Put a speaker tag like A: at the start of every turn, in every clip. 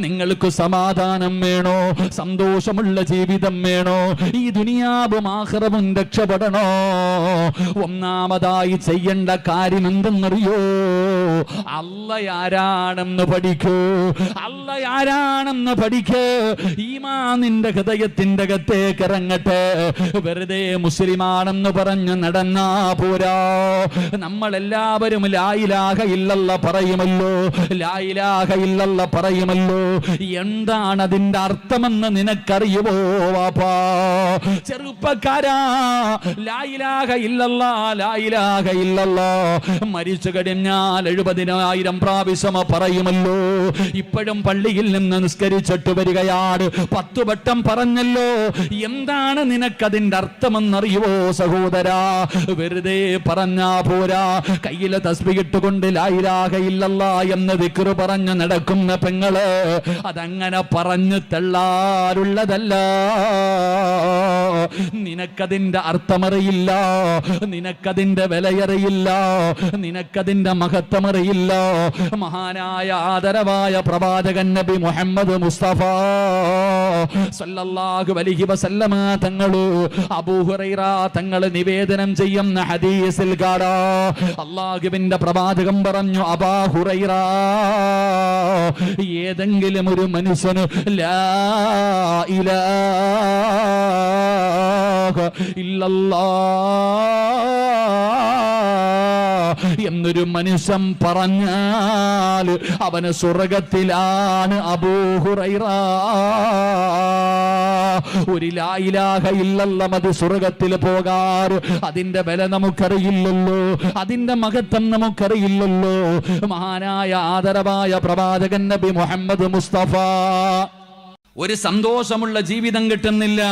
A: നിങ്ങൾക്ക് സമാധാനം വേണോ? സന്തോഷമുള്ള ജീവിതം വേണോ? ഈ ദുനിയാവും ആഖിറവും രക്ഷപ്പെടണോ? ഒന്നാമതായി ചെയ്യേണ്ട കാര്യം എന്തെന്നറിയോ? അല്ലാഹ് ആരാണെന്ന് പഠിക്കൂ. അല്ലാഹ് ആരാണെന്ന് പഠിക്കൂ. ഈമാൻ നിന്റെ ഹൃദയത്തിന്റെ അകത്തേക്ക് ഇറങ്ങട്ടെ. വെറുതെ മുസ്ലിമാണെന്ന് പറഞ്ഞ് നടന്നാ പോരാ. നമ്മളെല്ലാവരും ലാ ഇലാഹ ഇല്ലല്ലാഹ് പറയുമല്ലോ, ലാ ഇലാഹ ഇല്ലല്ലാഹ് പറയുമല്ലോ. എന്താണ് അതിന്റെ അർത്ഥമെന്ന് നിനക്കറിയുമോ വാപ്പാ? ചെറുപ്പക്കാരാ, ലാ ഇലാഹ ഇല്ലല്ലാഹ്, ലാ ഇലാഹ ഇല്ലല്ലാഹ് മരിച്ചു കഴിഞ്ഞാൽ 70,000 പ്രാവശ്യം പറയുമല്ലോ. ഇപ്പോഴും പള്ളിയിൽ നിന്ന് നിസ്കരിച്ചിട്ട് വരികയാണ്, 10 വട്ടം പറഞ്ഞല്ലോ. എന്താണ് നിനക്കതിന്റെ അർത്ഥമെന്നറിയുവോ സഹോദരാ? വെറുതെ പറഞ്ഞാ പോരാ. കയ്യിലെ തസ്ബീഹ് ഇട്ടുകൊണ്ട് ലാ ഇലാഹ ഇല്ലല്ലാഹ് എന്ന് ദിക്ർ പറഞ്ഞു നടക്കുന്ന പെങ്ങള്, അതങ്ങനെ പറഞ്ഞു തള്ളാറുള്ളതല്ല. നിനക്കതിന്റെ അർത്ഥമറിയില്ല, നിനക്കതിന്റെ വിലയറിയില്ല, നിനക്കതിന്റെ മഹത്വമറിയില്ല. മഹാനായ ആദരവായ പ്രവാചകൻ നബി മുഹമ്മദ് മുസ്തഫ സല്ലല്ലാഹു അലൈഹി വസല്ലമ തങ്ങള്, അബൂ ഹുറൈറ തങ്ങള് നിവേദനം ചെയ്യുന്ന ഹദീസിൽ കാണാ, അല്ലാഹുവിന്റെ പ്രവാചകൻ പറഞ്ഞു, അബൂ ഹുറൈറ, ഏതെങ്കിലും ഒരു മനുഷ്യന് ലാ ഇലാഹ ഇല്ലല്ലാഹ് എന്നൊരു മനുഷ്യൻ പറഞ്ഞാൽ അവന് സ്വർഗത്തിലാണ്. അബൂ ഹുറൈറ, ഒരു ലാ ഇലാഹ ഇല്ലല്ലാഹ് മതി സ്വർഗത്തിൽ പോകാറ്. അതിന്റെ വില നമുക്കറിയില്ലല്ലോ, അതിന്റെ മഹത്വം നമുക്കറിയില്ലല്ലോ. മഹാനായ ആദരവായ പ്രവാചകൻ നബി മുഹമ്മദ് മുസ്തഫ, ഒരു സന്തോഷമുള്ള ജീവിതം കിട്ടുന്നില്ല.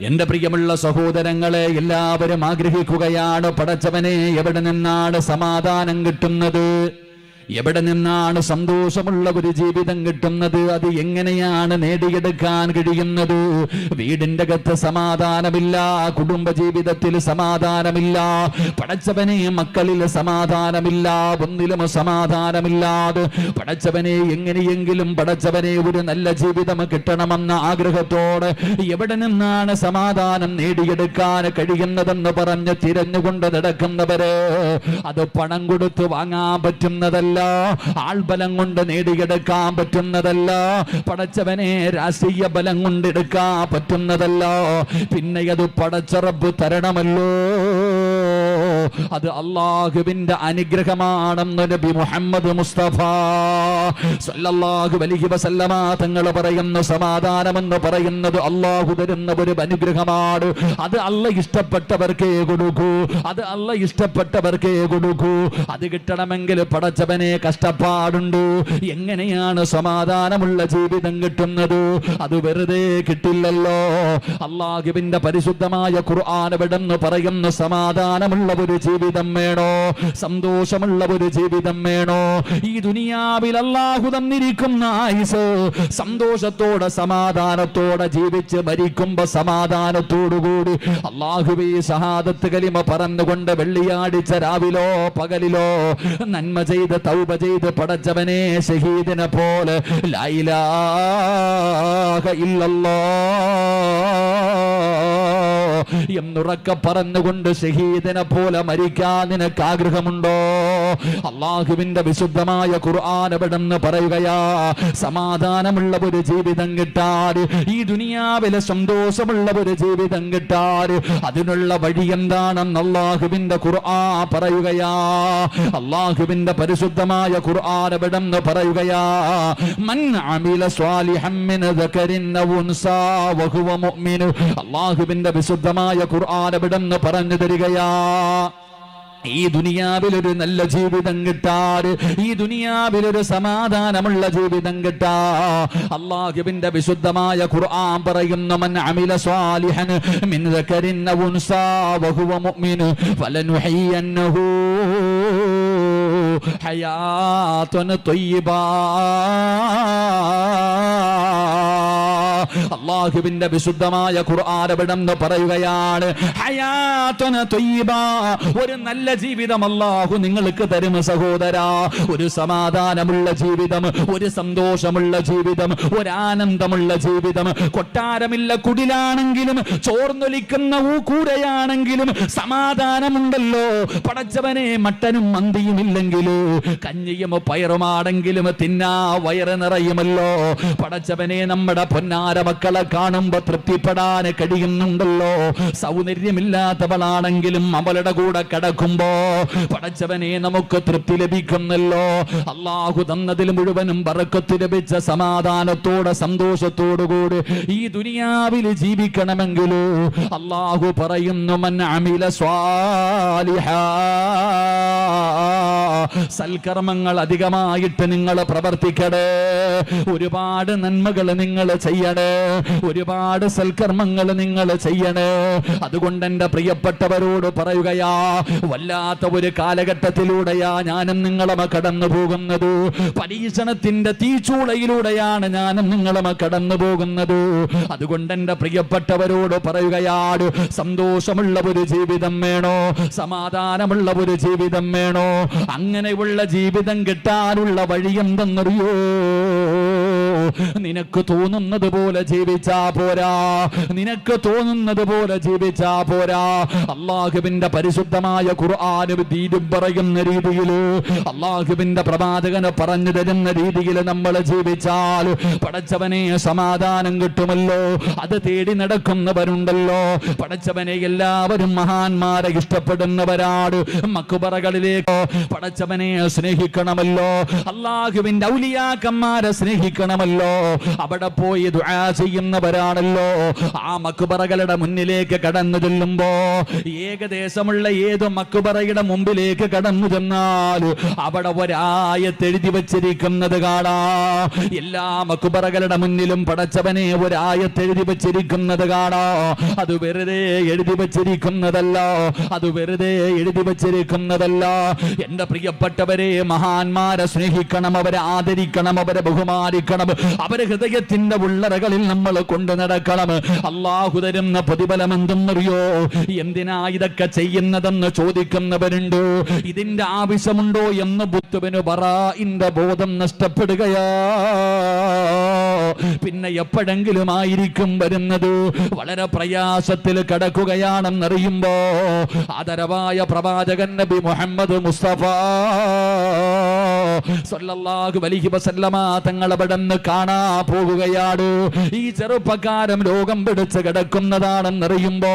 A: എന്റെ പ്രിയമുള്ള സഹോദരങ്ങളെ, എല്ലാവരും ആഗ്രഹിക്കുകയാണ്, പടച്ചവനെ എവിടെ നിന്നാണ് സമാധാനം കിട്ടുന്നത്? എവിടെ നിന്നാണ് സന്തോഷമുള്ള ഒരു ജീവിതം കിട്ടുന്നത്? അത് എങ്ങനെയാണ് നേടിയെടുക്കാൻ കഴിയുന്നത്? വീടിന്റെ അകത്ത് സമാധാനമില്ല, കുടുംബ ജീവിതത്തിൽ സമാധാനമില്ല, പടച്ചവനെ മക്കളിൽ സമാധാനമില്ല, ഒന്നിലും സമാധാനമില്ലാതെ പടച്ചവനെ എങ്ങനെയെങ്കിലും പടച്ചവനെ ഒരു നല്ല ജീവിതം കിട്ടണമെന്ന ആഗ്രഹത്തോടെ എവിടെ നിന്നാണ് സമാധാനം നേടിയെടുക്കാൻ കഴിയുന്നതെന്ന് പറഞ്ഞ് തിരഞ്ഞുകൊണ്ട് നടക്കുന്നവര്, അത് പണം കൊടുത്ത് വാങ്ങാൻ പറ്റുന്നതല്ല, ആൾബലം കൊണ്ട് നേടിയെടുക്കാൻ പറ്റുന്നതല്ല, പടച്ചവനെ രാഷ്ട്രീയ ബലം കൊണ്ട് എടുക്കാൻ പറ്റുന്നതല്ല, പിന്നെ അത് പടച്ച റബ്ബ് തരണമല്ലോ. അത് അല്ലാഹുവിന്റെ അനുഗ്രഹമാണെന്ന് നബി മുഹമ്മദ് മുസ്തഫ സല്ലല്ലാഹു അലൈഹി വസല്ലമ തങ്ങൾ പറയുന്നു, സമാധാനമെന്ന് പറയുന്നത് അല്ലാഹു തരുന്ന ഒരു അനുഗ്രഹമാണ്. അത് അല്ലാഹ് ഇഷ്ടപ്പെട്ടവർക്കേ കൊടുക്കൂ, അത് അല്ലാഹ് ഇഷ്ടപ്പെട്ടവർക്കേ കൊടുക്കൂ. അത് കിട്ടണമെങ്കിൽ പടച്ചവനെ കഷ്ടപ്പാടുണ്ട്. എങ്ങനെയാണ് സമാധാനമുള്ള ജീവിതം കിട്ടുന്നത്? അത് വെറുതെ കിട്ടില്ലല്ലോ. അല്ലാഹുവിന്റെ പരിശുദ്ധമായ ഖുർആൻ എവിടെന്ന് പറയുന്ന സമാധാനമുള്ള ഒരു ജീവിതം വേണോ? സന്തോഷമുള്ള ഒരു ജീവിതം വേണോ? ഈ ദുനിയാവിൽ അല്ലാഹു തന്നിരിക്കുന്ന ആയുസ് സന്തോഷത്തോടെ സമാധാനത്തോടെ ജീവിച്ച് മരിക്കുമ്പോ സമാധാനത്തോടുകൂടി അല്ലാഹുവേ ഷഹാദത്ത് കലിമ പറഞ്ഞുകൊണ്ട് വെള്ളിയാഴ്ച രാവിലോ പകലിലോ നന്മ ചെയ്ത് തൗബ ചെയ്ത് പടച്ചവനെ ഷഹീദിനെ പോലെ ലാ ഇലാഹ ഇല്ലല്ലാഹ് എന്നുറക്കെ പറഞ്ഞുകൊണ്ട് ഷഹീദിനെ പോലെ മരിക്കാൻ നിനക്ക് ആഗ്രഹമുണ്ടോ? അല്ലാഹുവിന്റെ വിശുദ്ധമായ ഖുർആൻ എവിടെന്ന് പറയുകയാ, സമാധാനമുള്ള ഒരു ജീവിതം കിട്ടാൻ, ഈ ദുനിയാവിലെ സന്തോഷമുള്ള ഒരു ജീവിതം കിട്ടാൻ അതിനുള്ള വഴി എന്താണെന്ന് അല്ലാഹുവിന്റെ ഖുർആൻ പറയുകയാ. അല്ലാഹുവിന്റെ പരിശുദ്ധമായ ഖുർആൻ എവിടെന്ന് പറയുകയാ, മൻ അമില സ്വാലിഹൻ മിൻ ദകരിൻ ഔ ഉൻസാ വഹുവ മുഅ്മിൻ. അല്ലാഹുവിന്റെ വിശുദ്ധമായ ഖുർആൻ എവിടെന്ന് പറഞ്ഞു തരികയാ, ഈ ദുനിയാവിലൊരു നല്ല ജീവിതം കിട്ടാൻ, ഈ ദുനിയാവിലൊരു സമാധാനമുള്ള ജീവിതം കിട്ടാ അല്ലാഹുവിന്റെ വിശുദ്ധമായ ഖുർആൻ പറയുന്നു, മൻ അമില സ്വാലിഹൻ മിൻ ദകരിൻ ഔ ഉൻസാ വഹുവ മുഅ്മിൻ ഫലനുഹയ്യന്നഹു ഹയാത്തുൻ ത്വയ്യിബ. അല്ലാഹുവിന്റെ വിശുദ്ധമായ ഖുർആൻ എവിടെന്ന് പറയുകയാണ്, ഹയാത്തുൻ ത്വയ്യിബ, ഒരു നല്ല ജീവിതം അല്ലാഹു നിങ്ങൾക്ക് തരും സഹോദരാ. ഒരു സമാധാനമുള്ള ജീവിതം, ഒരു സന്തോഷമുള്ള ജീവിതം, ഒരു ആനന്ദമുള്ള ജീവിതം. കൊട്ടാരമില്ല കുടിലാണെങ്കിലും ചോർന്നൊലിക്കുന്ന കൂരയാണെങ്കിലും സമാധാനമുണ്ടല്ലോ. പടച്ചവനെ, മട്ടനും മന്തിയും ഇല്ലെങ്കിലോ കഞ്ഞിയും പയറുമാണെങ്കിലും തിന്നാ വയറ് നിറയുമല്ലോ. പടച്ചവനെ, നമ്മുടെ പൊന്നാര മക്കളെ കാണുമ്പോ തൃപ്തിപ്പെടാൻ കഴിയുന്നുണ്ടല്ലോ. സൗന്ദര്യമില്ലാത്തവളാണെങ്കിലും അവളുടെ കൂടെ കിടക്കുമ്പോ പടച്ചവനെ നമുക്ക് തൃപ്തി ലഭിക്കുന്നല്ലോ. അള്ളാഹു തന്നതിൽ മുഴുവനും ബറക്കത്ത് ലഭിച്ച സമാധാനത്തോടെ സന്തോഷത്തോടുകൂടി ഈ ദുനിയാവിൽ ജീവിക്കണമെങ്കിലോ അള്ളാഹു പറയുന്നു, മൻ അമില സ്വാലിഹാ, സൽക്കർമ്മങ്ങൾ അധികമായിട്ട് നിങ്ങൾ പ്രവർത്തിക്കണേ. ഒരുപാട് നന്മകൾ നിങ്ങൾ ചെയ്യണേ, ഒരുപാട് സൽക്കർമ്മങ്ങൾ നിങ്ങൾ ചെയ്യണേ. അതുകൊണ്ട് എൻ്റെ പ്രിയപ്പെട്ടവരോട് പറയുകയാ, വല്ലാത്ത ഒരു കാലഘട്ടത്തിലൂടെയാ ഞാനും നിങ്ങളും കടന്നു പോകുന്നത്. പരീക്ഷണത്തിന്റെ തീച്ചൂളയിലൂടെയാണ് ഞാനും നിങ്ങളും കടന്നു പോകുന്നത്. അതുകൊണ്ട് എൻ്റെ പ്രിയപ്പെട്ടവരോട് പറയുകയാണ്, സന്തോഷമുള്ള ഒരു ജീവിതം വേണോ, സമാധാനമുള്ള ഒരു ജീവിതം വേണോ? അങ്ങനെയുള്ള ജീവിതം കിട്ടാനുള്ള വഴി എന്തെന്നറിയോ? നിനക്ക് തോന്നുന്നത് പോലെ ജീവിച്ചാ പോരാ, നിനക്ക് തോന്നുന്നത് പോലെ ജീവിച്ചാ പോരാ. അള്ളാഹുവിന്റെ പരിശുദ്ധമായ ഖുർആനും ദീനും പറയുന്ന രീതിയിൽ, അള്ളാഹുവിന്റെ പ്രവാചകന് പറഞ്ഞു തരുന്ന രീതിയിൽ നമ്മൾ ജീവിച്ചാൽ പടച്ചവനെ സമാധാനം കിട്ടുമല്ലോ. അത് തേടി നടക്കുന്നവരുണ്ടല്ലോ. പടച്ചവനെ എല്ലാവരും മഹാന്മാരെ ഇഷ്ടപ്പെടുന്നവരാണ്. മക്ബറകളിലേക്ക് പടച്ചവനെ സ്നേഹിക്കണമല്ലോ. അള്ളാഹുവിന്റെ ഔലിയാക്കന്മാരെ സ്നേഹിക്കണമല്ലോ. അവിടെ പോയി ദുആ ചെയ്യുന്നവരാണല്ലോ. ആ മക്ബറകളുടെ മുന്നിലേക്ക് കടന്നു ചെല്ലുമ്പോ ഏകദേശമുള്ള ഏത് മക്ബറയുടെ മുമ്പിലേക്ക് കടന്നു ചെന്നാൽ അവിടെ ഒരായത്ത് എഴുതി വച്ചിരിക്കുന്നത് കാണാം. എല്ലാ മക്ബറകളുടെ മുന്നിലും പടച്ചവനെ ഒരായത്ത് എഴുതി വച്ചിരിക്കുന്നത് കാണാം. അത് വെറുതെ എഴുതി വച്ചിരിക്കുന്നതല്ല, അത് വെറുതെ എഴുതി വച്ചിരിക്കുന്നതല്ല. എന്റെ പ്രിയപ്പെട്ടവരെ, മഹാന്മാരെ സ്നേഹിക്കണം, അവരെ ആദരിക്കണം, അവരെ ബഹുമാനിക്കണം, അവരെ ഹൃദയത്തിന്റെ ഉള്ളറകളിൽ നമ്മൾ കൊണ്ടു നടക്കണം. അള്ളാഹു തരുന്ന പ്രതിഫലം എന്തെന്നറിയോ? എന്തിനാ ഇതൊക്കെ ചെയ്യുന്നതെന്ന് ചോദിക്കുന്നവരുണ്ട്. ഇതിന്റെ ആവശ്യമുണ്ടോ എന്ന് ബുദ്ധുവിന് ബറാഇന്റെ ബോധം നഷ്ടപ്പെടുകയാ. പിന്നെ എപ്പോഴെങ്കിലും ആയിരിക്കും വരുന്നത്. വളരെ പ്രയാസത്തിൽ കിടക്കുകയാണെന്നറിയുമ്പോ ആദരവായ പ്രവാചകൻ നബി മുഹമ്മദ് മുസ്തഫ സല്ലല്ലാഹു അലൈഹി വസല്ലമ തങ്ങൾ അവിടുന്ന് കാണാ പോകുകയാണ്. ഈ ചെറുപ്പക്കാരൻ രോഗം പിടിച്ച് കിടക്കുന്നതാണെന്നറിയുമ്പോ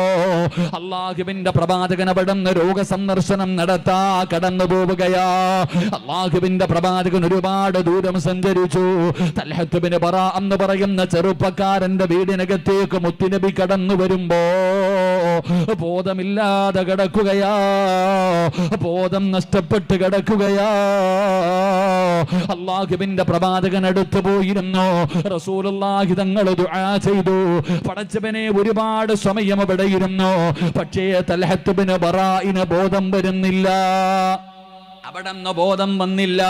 A: അള്ളാഹുവിന്റെ പ്രവാചകൻ അവിടുന്ന് രോഗസന്ദർശനം നടത്താ കടന്നു പോവുകയാ. അള്ളാഹുവിന്റെ പ്രവാചകൻ ഒരുപാട് ദൂരം സഞ്ചരിച്ചു. തൽഹത്ത് ബിൻ ബറാ എന്ന് പറയുന്ന ചെറുപ്പക്കാരന്റെ വീടിനകത്തേക്ക് മുത്തുനബി കടന്നു വരുമ്പോ ബോധമില്ലാതെ കിടക്കുകയാ, ബോധം നഷ്ടപ്പെട്ട് കിടക്കുകയാ. അള്ളാഹുവിന്റെ പ്രവാചകൻ അടുത്ത് പോയിരുന്നു. റസൂലുള്ളാഹി തങ്ങൾ ദുആ ചെയ്തു. പടച്ചവനെ, ഒരുപാട് സമയം അവിടെ ഇരുന്നു. പക്ഷേ തൽഹത്ത് ബിൻ ബറാഇന് ബോധം വരുന്നില്ല. അവിടെ ബോധം വന്നില്ല.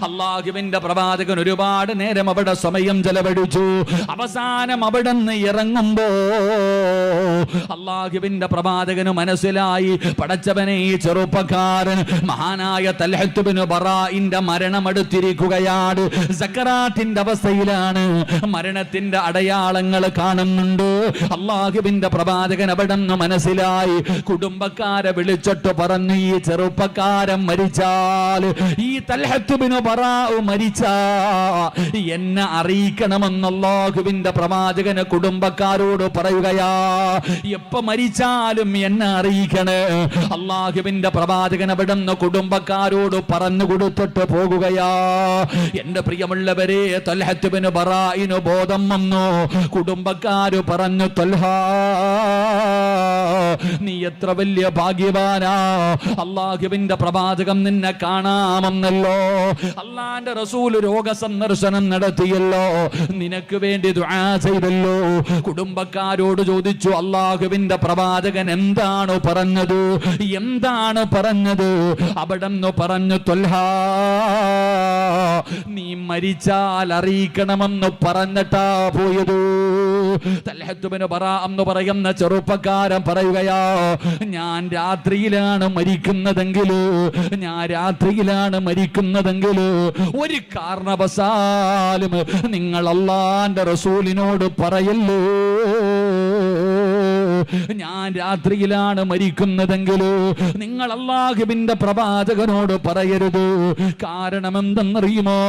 A: അള്ളാഹുവിന്റെ പ്രവാചകൻ ഒരുപാട് നേരം അവിടെ സമയം ചെലവഴിച്ചു. അവസാനം അവിടെ നിന്ന് ഇറങ്ങുമ്പോ അള്ളാഹുവിന്റെ പ്രവാചകന് മനസ്സിലായി, പടച്ചവനെ, ഈ ചെറുപ്പക്കാരൻ മഹാനായ തൽഹത്ത് ബിൻ ബറാഇന്റെ മരണം അടുത്തിരിക്കുകയാണ്. സക്കറാത്തിന്റെ അവസ്ഥയിലാണ്. മരണത്തിന്റെ അടയാളങ്ങൾ കാണുന്നുണ്ട്. അള്ളാഹുവിന്റെ പ്രവാചകൻ അവിടെ നിന്ന് മനസ്സിലായി. കുടുംബക്കാരെ വിളിച്ചിട്ട് പറഞ്ഞു, ഈ ചെറുപ്പക്കാരൻ മരിച്ച, ഈ തൽഹത്ത് ബിൻ ബറാഅ മരിച്ച എന്നെ അറിയിക്കണമെന്ന് അല്ലാഹുവിന്റെ പ്രവാചകന് കുടുംബക്കാരോട് പറയുകയാ. എപ്പോ മരിച്ചാലും എന്നെ അറിയിക്കണേ. അല്ലാഹുവിന്റെ പ്രവാചകൻ അവിടുന്ന് കുടുംബക്കാരോട് പറഞ്ഞു കൊടുത്തിട്ട് പോകുകയാ. എന്റെ പ്രിയമുള്ളവരെ, തൽഹത്ത് ബിൻ ബറാഇന് ബോധം വന്നു. കുടുംബക്കാര് പറഞ്ഞു, തൽഹാ, നീ എത്ര വലിയ ഭാഗ്യവാനാ. അല്ലാഹുവിന്റെ പ്രവാചകൻ നിന്നെ കാണാമെന്നല്ലോ. അള്ളാന്റെ റസൂല് രോഗസന്ദർശനം നടത്തിയല്ലോ, നിനക്ക് വേണ്ടി ദുആ ചെയ്തല്ലോ. കുടുംബക്കാരോട് ചോദിച്ചു, അള്ളാഹുവിന്റെ പ്രവാചകൻ എന്താണ് പറഞ്ഞത്, എന്താണ് പറഞ്ഞത്? അവിടെന്ന് പറഞ്ഞു, ത്വൽഹാ, നീ മരിച്ചാൽ അറിയിക്കണമെന്ന് പറഞ്ഞിട്ടാ പോയത്. തൽഹത്ത് ബിൻ ബറാ എന്ന് പറയുന്ന ചെറുപ്പക്കാരൻ പറയുകയാ, ഞാൻ രാത്രിയിലാണ് മരിക്കുന്നതെങ്കിൽ, ഞാൻ രാത്രിയിലാണ് മരിക്കുന്നതെങ്കിൽ ഒരു കാരണവശാലും നിങ്ങൾ അല്ലാഹുവിന്റെ റസൂലിനോട് പറയല്ലോ, ഞാൻ രാത്രിയിലാണ് മരിക്കുന്നതെങ്കിൽ നിങ്ങൾ അല്ലാഹുവിന്റെ പ്രവാചകനോട് പറയരുത്. കാരണം എന്തെന്നറിയുമോ?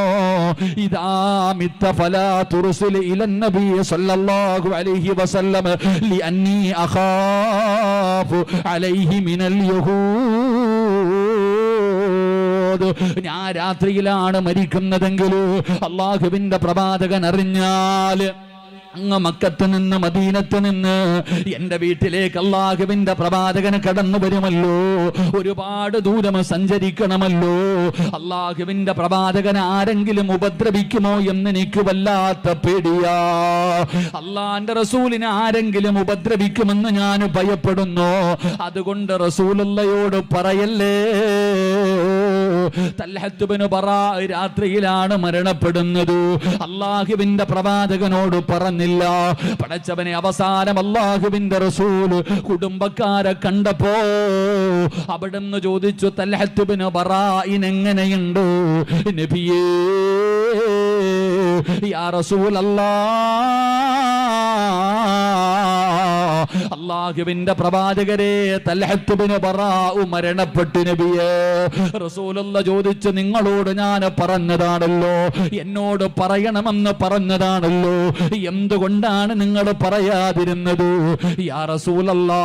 A: ഇദാ മിത്ത ഫലാ തുർസിൽ ഇലൻ നബി സല്ലല്ലാഹു അലൈഹി വസല്ലം ലിഅന്നി അഖാഫു അലൈഹി മിനൽ യഹൂദ്. ഞാൻ രാത്രിയിലാണ് മരിക്കുന്നതെങ്കിൽ അല്ലാഹുവിന്റെ പ്രവാചകൻ അറിഞ്ഞാൽ അങ്ങ് മക്കത്ത് നിന്ന് മദീനത്ത് നിന്ന് എന്റെ വീട്ടിലേക്ക് അല്ലാഹുവിന്റെ പ്രവാചകന് കടന്നു വരുമല്ലോ, ഒരുപാട് ദൂരം സഞ്ചരിക്കണമല്ലോ. അല്ലാഹുവിന്റെ പ്രവാചകൻ ആരെങ്കിലും ഉപദ്രവിക്കുമോ എന്ന് എനിക്ക് വല്ലാത്ത പേടിയാ. അല്ലാഹുവിന്റെ റസൂലിനെ ആരെങ്കിലും ഉപദ്രവിക്കുമെന്ന് ഞാൻ ഭയപ്പെടുന്നു. അതുകൊണ്ട് റസൂലുള്ളയോട് പറയല്ലേ. തൽഹത്ത് ബിൻ ബറാ രാത്രിയിലാണ് മരണപ്പെടുന്നത്. അല്ലാഹുവിന്റെ പ്രവാചകനോട് പറഞ്ഞില്ല. പടച്ചവനെ, അവസാനം അല്ലാഹുവിന്റെ റസൂൽ കുടുംബക്കാരെ കണ്ടപ്പോ അവിടുന്ന് ചോദിച്ചു, തൽഹത്ത് ബിൻ ബറാഇനെങ്ങനെയുണ്ട് നബിയേ? യാ റസൂലല്ലാഹ്, അല്ലാഹുവിന്റെ പ്രവാചകരെ, തൽഹത്ത് ബിൻ ബറാ മരണപ്പെട്ടു നബിയേ. റസൂലുള്ള ചോദിച്ചു, നിങ്ങളോട് ഞാൻ പറഞ്ഞതാണല്ലോ, എന്നോട് പറയണമെന്ന് പറഞ്ഞതാണല്ലോ, എന്തുകൊണ്ടാണ് നിങ്ങൾ പറയാതിരുന്നത്? യാ റസൂലല്ലാഹ്,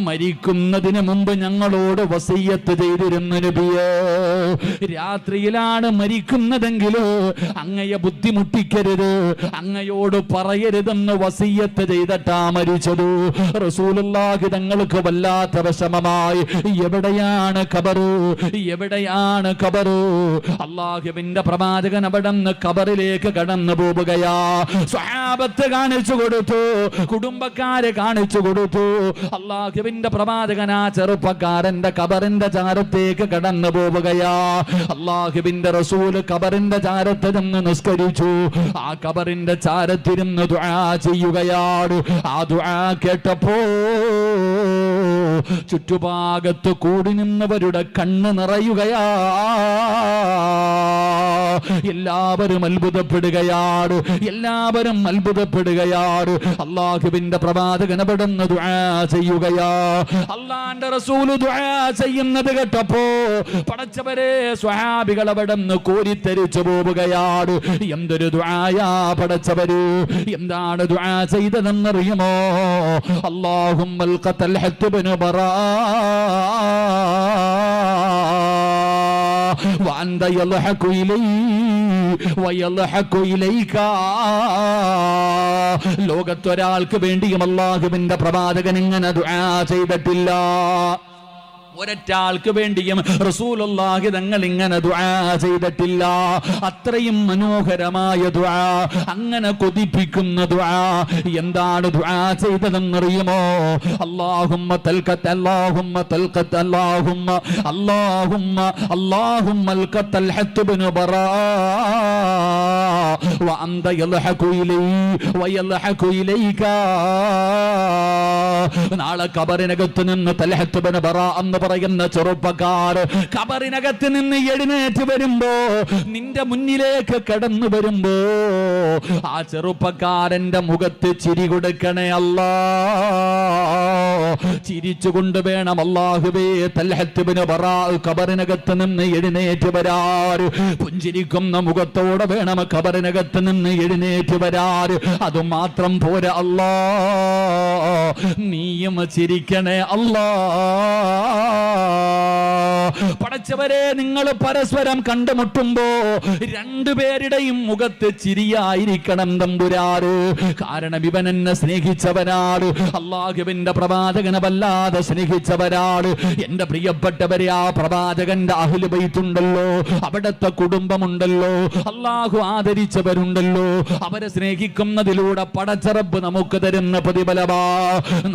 A: മരിക്കുന്നതിന് മുമ്പ് ഞങ്ങളോട് വസിയ്യത്ത് ചെയ്തിരുന്നു നബിയേ, രാത്രിയിലാണ് മരിക്കുന്നതെങ്കിൽ അങ്ങയെ ബുദ്ധിമുട്ടിക്കരുത്, അങ്ങയോട് പറയരുതെന്ന് വസിയ്യത്ത് ചെയ്തിട്ടാ മരിച്ചത്. റസൂലുള്ളാഹി തങ്ങൾക്ക് വല്ലാത്ത വിഷമമായി. എവിടെയാണ് ഖബറ്, എവിടെയാണ് ഖബറ്? അല്ലാഹുവിന്റെ പ്രവാചകൻ അവിടുന്ന് ഖബറിലേക്ക് കടന്നു പോവുകയാ. സ്വഹാബത്ത് കാണിച്ചു കൊടുത്തു, കുടുംബക്കാരെ കാണിച്ചു കൊടുത്തു. അല്ലാഹുവിന്റെ പ്രവാചകൻ ആ ചെറുപ്പക്കാരന്റെ ഖബറിന്റെ ചാരത്തേക്ക് കടന്നു പോവുകയാ. അല്ലാഹുവിന്റെ റസൂല് ഖബറിന്റെ ചാരത്ത് നിന്ന് നിസ്കരിച്ചു. ആ ഖബറിന്റെ ചാരത്തിരുന്ന് ദുആ ചെയ്യുകയാണ്. ആ ദുആ കേട്ടപ്പോ ചുറ്റുഭാഗത്ത് കൂടി നിന്നവരുടെ കണ്ണ് നിറയുകയാ. എല്ലാവരും അത്ഭുതപ്പെടുകയാണ്, എല്ലാവരും അത്ഭുതപ്പെടുകയാണ്. അല്ലാഹുവിന്റെ പ്രവാചകൻ അവിടുന്ന് ദുആ ചെയ്യുകയാ. അല്ലാഹുവിന്റെ റസൂൽ ദുആ ചെയ്യുന്നത് കേട്ടപ്പോ പടച്ചവരെ, സ്വഹാബികൾ അവിടുന്ന് കോരിത്തരിച്ചു പോവുകയാണ്. എന്തൊരു ദുആയാ പടച്ചവര്! എന്താണ് ദുആ ചെയ്തതെന്നറിയുമോ? അല്ലാഹുമ്മൽ ഖതൽഹത്ത് ബിൻ ബറാ وأنت يضحك إلي ويضحك إليك. ലോകത്തൊരാൾക്ക് വേണ്ടിയും അല്ലാഹുവിന്റെ പ്രവാചകൻ ഇങ്ങനെ ദുആ ചെയ്തിട്ടില്ല. ഒരൊറ്റാൾക്ക് വേണ്ടിയും റസൂലുള്ളാഹി തങ്ങൾ ഇങ്ങനെ ദുആ ചെയ്തിട്ടില്ല. അത്രയും മനോഹരമായ ദുആ, അങ്ങനെ കൊതിപ്പിക്കുന്ന ദുആ. എന്താണ് ദുആ ചെയ്തതെന്നറിയുമോ? അല്ലാഹുമ്മ തൽഖത്ത്, അല്ലാഹുമ്മ തൽഖത്ത്, അല്ലാഹുമ്മ അല്ലാഹുമ്മ അല്ലാഹുമ്മ തൽഹത്ത് ബിൻ ബറാ വഅന്ത യൽഹഖു ഇലൈ വയൽഹഖു ഇലൈക. നാളെ ഖബറിനകത്ത് നിന്ന് തൽഹത്ത് ബിൻ ബറാ എന്ന് പറയുന്ന ചെറുപ്പക്കാർ ഖബറിനകത്ത് നിന്ന് എഴുന്നേറ്റ് വരുമ്പോ, നിന്റെ മുന്നിലേക്ക് കടന്നു വരുമ്പോ, ആ ചെറുപ്പക്കാരന്റെ മുഖത്ത് ചിരി കൊടുക്കണേ അല്ലാ. ചിരിച്ചുകൊണ്ട് വേണം അല്ലാഹുവേ തൽഹത്ത് ബിൻ ബറാ ഖബറിനകത്ത് നിന്ന് എഴുന്നേറ്റ് വരാറ്. പുഞ്ചിരിക്കുന്ന മുഖത്തോടെ വേണം ഖബറിനകത്ത് നിന്ന് എഴുന്നേറ്റ് വരാറ്. അതുമാത്രം പോരാ അല്ലാ, നീയും ചിരിക്കണേ അല്ലാ. പടച്ചവരെ, നിങ്ങൾ പരസ്പരം കണ്ടുമുട്ടുമ്പോ രണ്ടുപേരുടെയും മുഖത്ത് ചിരിയായിരിക്കണം തമ്പുരാറ്. കാരണം ഇവൻ എന്നെ സ്നേഹിച്ചവനാണ്, അല്ലാഹുവിന്റെ പ്രവാചകനെ വല്ലാതെ സ്നേഹിച്ചവരാണ്. എന്റെ പ്രിയപ്പെട്ടവരെ, ആ പ്രവാചകന്റെ അഹ്ലു ബൈത്തുണ്ടല്ലോ, അവിടുത്തെ കുടുംബമുണ്ടല്ലോ, അല്ലാഹു ആദരിച്ചവരുണ്ടല്ലോ, അവരെ സ്നേഹിക്കുന്നതിലൂടെ പടച്ചറബ് നമുക്ക് തരുന്ന പ്രതിഫലമാ.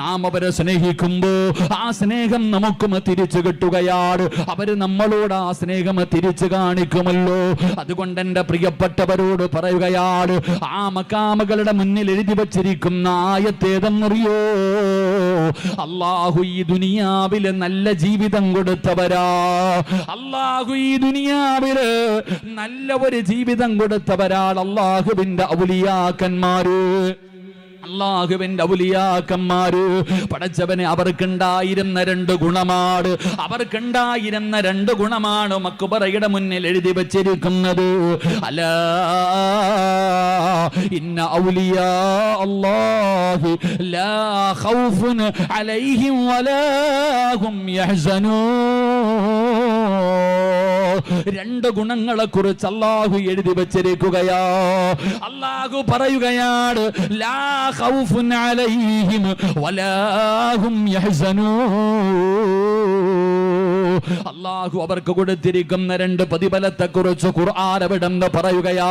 A: നാം അവരെ സ്നേഹിക്കുമ്പോ ആ സ്നേഹം നമുക്കും തിരിച്ചു കിട്ടുകയാണ്. അവര് നമ്മളോട് ആ സ്നേഹം തിരിച്ചു കാണിക്കുമല്ലോ. അതുകൊണ്ട് എന്റെ പ്രിയപ്പെട്ടവരോട് പറയുകയാണ്, ആ മക്കാമകളുടെ മുന്നിൽ എഴുതി വച്ചിരിക്കുന്ന ആയത്തേതെന്നറിയോ? അല്ലാഹു ഈ ദുനിയാവില് നല്ല ജീവിതം കൊടുത്തവരാ. അല്ലാഹു ഈ ദുനിയാവില് നല്ല ഒരു ജീവിതം കൊടുത്തവരാൾ അല്ലാഹുവിന്റെ ഔലിയാക്കന്മാര്. അല്ലാഹുവിന്റെ ഔലിയാക്കന്മാര് പടച്ചവനെ, അവർക്കുണ്ടായിരുന്ന രണ്ട് ഗുണമാണ്. അവർക്കുണ്ടായിരുന്ന രണ്ട് ഗുണമാണ് മക്ബറയുടെ മുന്നിൽ എഴുതി വച്ചിരിക്കുന്നത്. അലാ ഇന്ന ഔലിയാ അല്ലാഹി ലാ ഖൗഫുൻ അലൈഹിം വലാ ഹും യഹ്സനൂൻ. രണ്ട് ഗുണങ്ങളെ കുറിച്ച് അല്ലാഹു എഴുതി വച്ചിരിക്കുകയാ. അല്ലാഹു പറയുകയാണ്, ലാ ഖൗഫുൻ അലൈഹിം വലാ ഹും യഹ്സനൂൻ. അല്ലാഹു അവർക്ക് കൊടുത്തിരിക്കുന്ന രണ്ട് പ്രതിഫലത്തെ കുറിച്ച് ഖുർആൻ അവിടെന്ന് പറയുകയാ.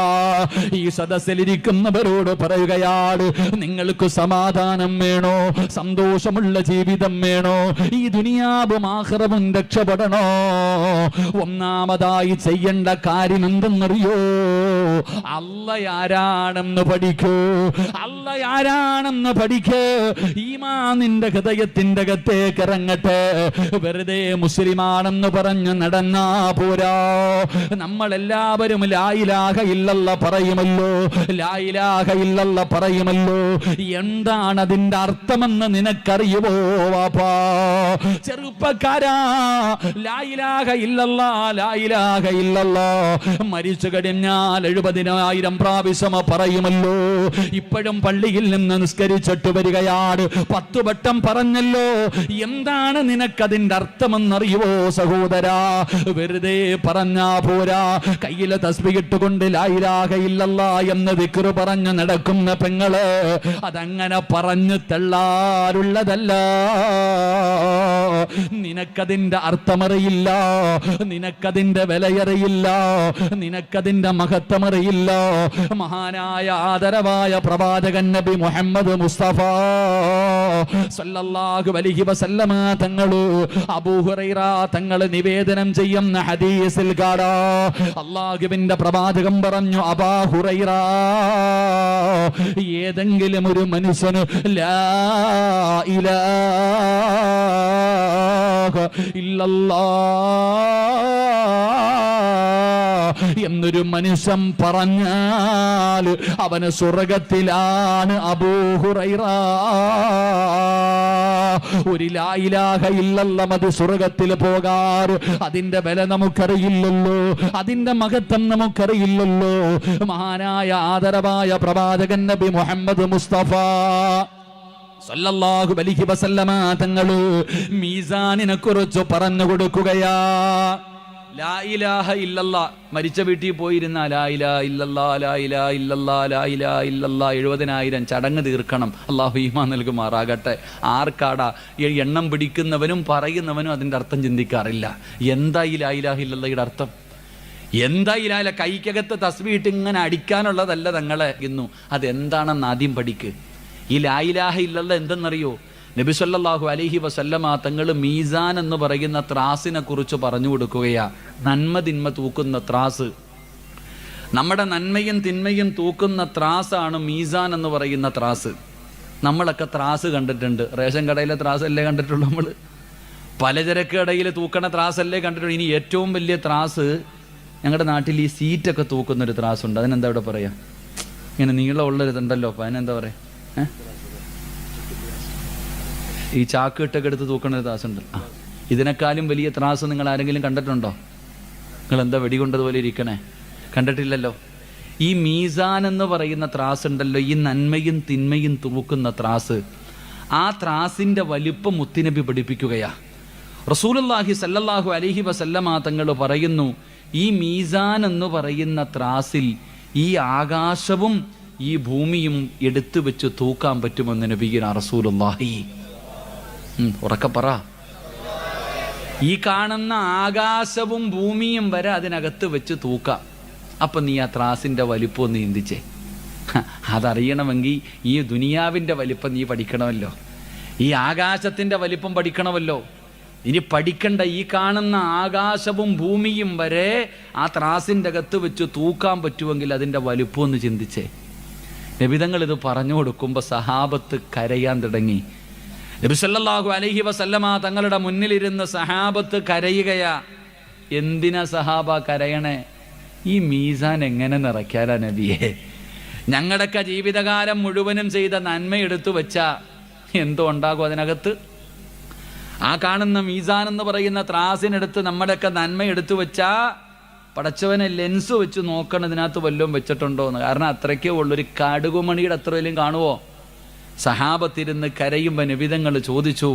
A: ഈ സദസ്സിലിരിക്കുന്നവരോട് പറയുകയാണ്, നിങ്ങൾക്ക് സമാധാനം വേണോ? സന്തോഷമുള്ള ജീവിതം വേണോ? ഈ ദുനിയാവും ആഖിറവും രക്ഷപ്പെടണോ? ഒന്നാമതായി ചെയ്യേണ്ട കാര്യം എന്തെന്നറിയോ? അല്ലാഹ് പഠിക്കൂ. അല്ലാഹ് പഠിക്കൂ. ഈമാൻ നിന്റെ ഹൃദയത്തിന്റെ അകത്തേക്ക് ഇറങ്ങട്ടെ. വെറുതെ മുസ്ലിമാണെന്ന് പറഞ്ഞ് നടന്നാ പോരാ. നമ്മളെല്ലാവരും ലാ ഇലാഹ ഇല്ലല്ലാഹ് പറയുമല്ലോ, ലാ ഇലാഹ ഇല്ലല്ലാഹ് പറയുമല്ലോ. എന്താണ് അതിന്റെ അർത്ഥമെന്ന് നിനക്കറിയുമോ വാപ്പാ? ചെറുപ്പക്കാരാ, ലാ ഇലാഹ ഇല്ലല്ലാഹ്, ലാ ഇലാഹ ഇല്ലല്ലാഹ് മരിച്ചു കഴിഞ്ഞാൽ 70,000 പ്രാവശ്യം പറയുമല്ലോ. ഇപ്പോഴും പള്ളിയിൽ നിന്ന് നിസ്കരിച്ചിട്ട് വരികയാണ്, 10 വട്ടം പറഞ്ഞല്ലോ. എന്താണ് നിനക്കതിന്റെ അർത്ഥമെന്നറിയുവോ സഹോദരാ? വെറുതെ പറഞ്ഞാ പോരാ. കയ്യിലെ തസ്ബീഹ് ഇട്ടുകൊണ്ട് ലാ ഇലാഹ ഇല്ലല്ലാഹ് എന്ന് ദിക്റ് പറഞ്ഞു നടക്കുന്ന പെങ്ങള്, അതങ്ങനെ പറഞ്ഞു തള്ളാറുള്ളതല്ല. നിനക്കതിന്റെ അർത്ഥമറിയില്ല, നിനക്കതിന്റെ വിലയറിയില്ല, നിനക്കതിന്റെ മഹത്വമറിയില്ല. മഹാനായ ആദരവായ പ്രവാചകൻ നബി മുഹമ്മദ് മുസ്തഫ സല്ലല്ലാഹു അലൈഹി വസല്ലമ തങ്ങള്, അബൂ ഹുറൈറ തങ്ങള് നിവേദനം ചെയ്യുന്ന ഹദീസിൽ കാണാ, അല്ലാഹുവിന്റെ പ്രവാചകൻ പറഞ്ഞു, അബൂ ഹുറൈറ, ഏതെങ്കിലും ഒരു മനുഷ്യന് ലാ ഇലാഹ ഇല്ലല്ലാഹ് എന്നൊരു മനുഷ്യൻ പറഞ്ഞാൽ അവന് സ്വർഗത്തിലാണ്. അബൂ ഹുറൈറ, ഒരു ലാ ഇലാഹ ഇല്ലല്ലാഹ് മതി സ്വർഗത്തിൽ പോകാറ്. അതിന്റെ വില നമുക്കറിയില്ലല്ലോ, അതിന്റെ മഹത്വം നമുക്കറിയില്ലല്ലോ. മഹാനായ ആദരവായ പ്രവാചകൻ നബി മുഹമ്മദ് മുസ്തഫ സല്ലല്ലാഹു അലൈഹി വസല്ലമ തങ്ങള് മീസാനിനെ കുറിച്ച് പറഞ്ഞു കൊടുക്കുകയാ. ലാ ഇലാഹ ഇല്ലല്ലാഹ് മരിച്ച വീട്ടിൽ പോയിരുന്ന ലാ ഇലാഹ ഇല്ലല്ലാഹ്, ലാ ഇലാഹ ഇല്ലല്ലാഹ്, ലാ ഇലാഹ ഇല്ലല്ലാഹ് 70,000 ചടങ്ങ് തീർക്കണം. അല്ലാഹു ഈമാൻ നൽകുമാറാകട്ടെ. ആർക്കാടാ എണ്ണം പിടിക്കുന്നവനും പറയുന്നവനും അതിന്റെ അർത്ഥം ചിന്തിക്കാറില്ല. എന്താ ഈ ലാ ഇലാഹ ഇല്ലല്ലാഹയുടെ അർത്ഥം? എന്താ ഈ ലാ ഇലാഹ? കൈക്കകത്ത് തസ്ബീഹ് ഇട്ട് ഇങ്ങനെ അടിക്കാനുള്ളതല്ല തങ്ങളെ ഇന്നു. അതെന്താണെന്ന് ആദ്യം പഠിക്ക്. ഈ ലാ ഇലാഹ ഇല്ലല്ലാഹ് എന്തെന്നറിയോ? നബി സല്ലല്ലാഹു അലൈഹി വസല്ലമ തങ്ങൾ മീസാൻ എന്ന് പറയുന്ന ത്രാസിനെ കുറിച്ച് പറഞ്ഞു കൊടുക്കുകയാ. നന്മ തിന്മ തൂക്കുന്ന ത്രാസ്, നമ്മുടെ നന്മയും തിന്മയും തൂക്കുന്ന ത്രാസാണ് മീസാൻ എന്ന് പറയുന്ന ത്രാസ്. നമ്മളൊക്കെ ത്രാസ് കണ്ടിട്ടുണ്ട്. റേഷൻ കടയിലെ ത്രാസല്ലേ കണ്ടിട്ടുള്ളൂ നമ്മൾ? പലചരക്ക് കടയിൽ തൂക്കണ ത്രാസല്ലേ കണ്ടിട്ടുള്ളൂ? ഇനി ഏറ്റവും വലിയ ത്രാസ് ഞങ്ങളുടെ നാട്ടിൽ ഈ സീറ്റൊക്കെ തൂക്കുന്നൊരു ത്രാസുണ്ട്. അതിനെന്താ ഇവിടെ പറയാ? ഇങ്ങനെ നീളമുള്ളൊരിതുണ്ടല്ലോ, അപ്പം അതിനെന്താ പറയാ? ഈ ചാക്ക് ഇട്ടൊക്കെ എടുത്ത് തൂക്കണ ഒരു ത്രാസുണ്ട്. ഇതിനേക്കാളും വലിയ ത്രാസ് നിങ്ങൾ ആരെങ്കിലും കണ്ടിട്ടുണ്ടോ? നിങ്ങൾ എന്താ വെടികൊണ്ടതുപോലെ ഇരിക്കണേ? കണ്ടിട്ടില്ലല്ലോ. ഈ മീസാൻ എന്ന് പറയുന്ന ത്രാസ് ഉണ്ടല്ലോ, ഈ നന്മയും തിന്മയും തൂക്കുന്ന ത്രാസ്, ആ ത്രാസിന്റെ വലിപ്പം മുത്തുനബി പഠിപ്പിക്കുകയാ. റസൂലുള്ളാഹി സല്ലല്ലാഹു അലൈഹി വസല്ലമ തങ്ങൾ പറയുന്നു, ഈ മീസാൻ എന്ന് പറയുന്ന ത്രാസിൽ ഈ ആകാശവും ഈ ഭൂമിയും എടുത്തു വെച്ച് തൂക്കാൻ പറ്റുമെന്ന് നബിയുനാ റസൂലുള്ളാഹി. ഉറക്കെ പറ. ഈ കാണുന്ന ആകാശവും ഭൂമിയും വരെ അതിനകത്ത് വെച്ച് തൂക്കാം. അപ്പം നീ ആ ത്രാസിൻ്റെ വലിപ്പം ഒന്ന് ചിന്തിച്ചേ. അതറിയണമെങ്കിൽ ഈ ദുനിയാവിൻ്റെ വലിപ്പം നീ പഠിക്കണമല്ലോ, ഈ ആകാശത്തിൻ്റെ വലിപ്പം പഠിക്കണമല്ലോ. ഇനി പഠിക്കണ്ട, ഈ കാണുന്ന ആകാശവും ഭൂമിയും വരെ ആ ത്രാസിൻ്റെ അകത്ത് വെച്ച് തൂക്കാൻ പറ്റുമെങ്കിൽ അതിൻ്റെ വലിപ്പം ഒന്ന് ചിന്തിച്ചേ. നബിതങ്ങൾ ഇത് പറഞ്ഞു കൊടുക്കുമ്പോൾ സഹാബത്ത് കരയാൻ തുടങ്ങി. നബി സല്ലല്ലാഹു അലൈഹി വസല്ലമ തങ്ങളുടെ മുന്നിലിരുന്ന് സഹാബത്ത് കരയുകയാ. എന്തിനാ സഹാബ കരയണേ? ഈ മീസാൻ എങ്ങനെ നിറയ്ക്കാനാ നബിയെ? ഞങ്ങളുടെയൊക്കെ ജീവിതകാലം മുഴുവനും ചെയ്ത നന്മ എടുത്തു വെച്ചാ എന്തോ ഉണ്ടാകും അതിനകത്ത്? ആ കാണുന്ന മീസാൻ എന്ന് പറയുന്ന ത്രാസിനെടുത്ത് നമ്മുടെയൊക്കെ നന്മ എടുത്തു വെച്ചാ പടച്ചവനെ ലെൻസ് വെച്ച് നോക്കണം ഇതിനകത്ത് വല്ലതും വെച്ചിട്ടുണ്ടോ എന്ന്. കാരണം അത്രയ്ക്കേ ഉള്ളൊരു കടുകുമണിയുടെ അത്ര വലിയ കാണുമോ? സഹാബത്തിരുന്ന് കരയുമ്പോൾ നബിതങ്ങൾ ചോദിച്ചു,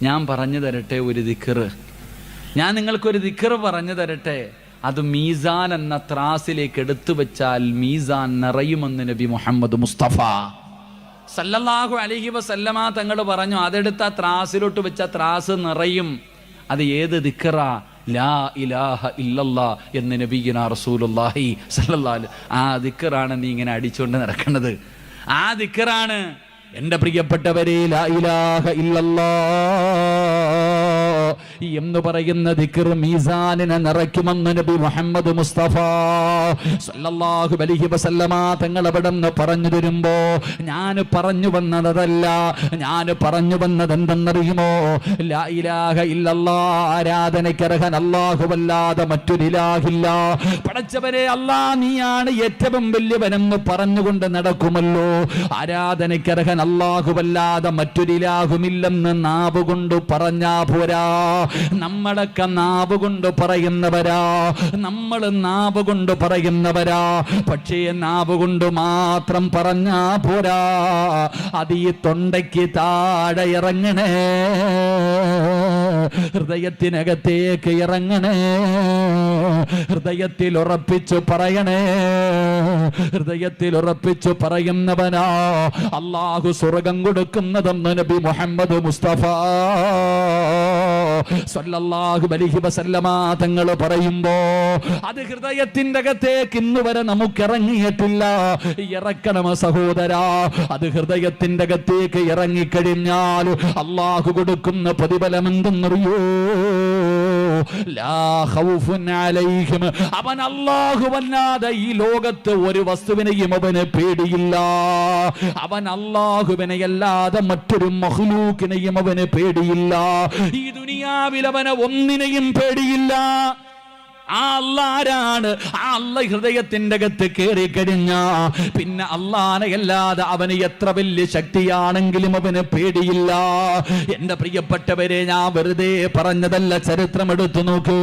A: ഞാൻ പറഞ്ഞു തരട്ടെ ഒരു ദിക്റ്, ഞാൻ നിങ്ങൾക്കൊരു ദിക്റ് പറഞ്ഞു തരട്ടെ, അത് മീസാൻ എന്ന ത്രാസിലേക്ക് എടുത്തു വെച്ചാൽ മീസാൻ നിറയുമെന്ന് നബി മുഹമ്മദ് മുസ്തഫ സല്ലല്ലാഹു അലൈഹി വസല്ലമ തങ്ങൾ പറഞ്ഞു. അതെടുത്ത ത്രാസിലോട്ട് വെച്ച ത്രാസ് നിറയും. അത് ഏത് ദിക്റാ? ലാ ഇലാഹ ഇല്ലല്ലാ എന്ന് നബിയുനാ റസൂലുള്ളാഹി സല്ലല്ലാഹു അലൈഹി. ആ ദിക്റാണ് നീ ഇങ്ങനെ അടിച്ചുകൊണ്ട് നടക്കുന്നത്. ആ ദിക്റാണ് എൻ്റെ പ്രിയപ്പെട്ടവരെ, ലാ ഇലാഹ ഇല്ലല്ലാ എന്ന് പറയുന്ന ദിക്ർ മീസാനിനെ നിറയ്ക്കുമെന്ന് നബി മുഹമ്മദ് മുസ്തഫ സല്ലല്ലാഹു അലൈഹി വസല്ലമ തങ്ങൾ അവിടെന്ന് പറഞ്ഞു തരുമ്പോ ഞാൻ പറഞ്ഞു വന്നതല്ല, ഞാൻ പറഞ്ഞു വന്നത് എന്തെന്നറിയുമോ? ലാ ഇലാഹ ഇല്ലല്ലാ, ആരാധനയ്ക്കർഹൻ അല്ലാഹുവല്ലാതെ മറ്റൊരു ഇലാഹില്ല. പടച്ചവരെ അല്ലാ നീയാണ് ഏറ്റവും വലിയവനെന്ന് പറഞ്ഞുകൊണ്ട് നടക്കുമല്ലോ. ആരാധനയ്ക്കർഹൻ അല്ലാഹുവല്ലാതെ മറ്റൊരു ഇലാഹുമില്ലെന്ന് നാവ് കൊണ്ട് പറഞ്ഞാ പോരാ. നമ്മളൊക്കെ നാവ് കൊണ്ട് പറയുന്നവരാ, നമ്മൾ നാവ് കൊണ്ട് പറയുന്നവരാ. പക്ഷേ നാവ് കൊണ്ട് മാത്രം പറഞ്ഞാ പോരാ, അത് ഈ തൊണ്ടയ്ക്ക് താഴെ ഇറങ്ങണേ, ഹൃദയത്തിനകത്തേക്ക് ഇറങ്ങണേ, ഹൃദയത്തിൽ ഉറപ്പിച്ചു പറയണേ. ഹൃദയത്തിൽ ഉറപ്പിച്ചു പറയുന്നവനാ അല്ലാഹു സ്വർഗം കൊടുക്കുന്നതെന്ന് നബി മുഹമ്മദ് മുസ്തഫ സല്ലല്ലാഹു അലൈഹി വസല്ലമ തങ്ങൾ പറയുമ്പോ അത് ഹൃദയത്തിന്റെ അകത്തേക്ക് ഇന്ന് വരെ നമുക്ക് ഇറങ്ങിയിട്ടില്ല. ഇറക്കണം സഹോദരാ. അത് ഹൃദയത്തിന്റെ അകത്തേക്ക് ഇറങ്ങിക്കഴിഞ്ഞാൽ അല്ലാഹു കൊടുക്കുന്ന പ്രതിഫലം എന്തെന്നറിയോ? ലാ ഖൗഫുൻ അലൈഹിം. അവൻ അല്ലാഹുവല്ലാതെ ഈ ലോകത്ത് ഒരു വസ്തുവിനെയും അവന് പേടിയില്ല. അവൻ അല്ലാഹുവിനെ അല്ലാതെ മറ്റൊരു മഖ്ലൂക്കിനെയും അവന് പേടിയില്ല. ഈ ദുനിയാവിൽ അവന് ഒന്നിനെയും പേടിയില്ല. ആ അല്ലാഹ് ആ അല്ലാഹ് ഹൃദയത്തിന്റെ അകത്ത് കയറി കഴിഞ്ഞാ പിന്നെ അല്ലാഹനെ അല്ലാതെ അവന് എത്ര വലിയ ശക്തിയാണെങ്കിലും അവന് പേടിയില്ല. എന്റെ പ്രിയപ്പെട്ടവരെ, ഞാൻ വെറുതെ പറഞ്ഞതല്ല, ചരിത്രം എടുത്തു നോക്കൂ.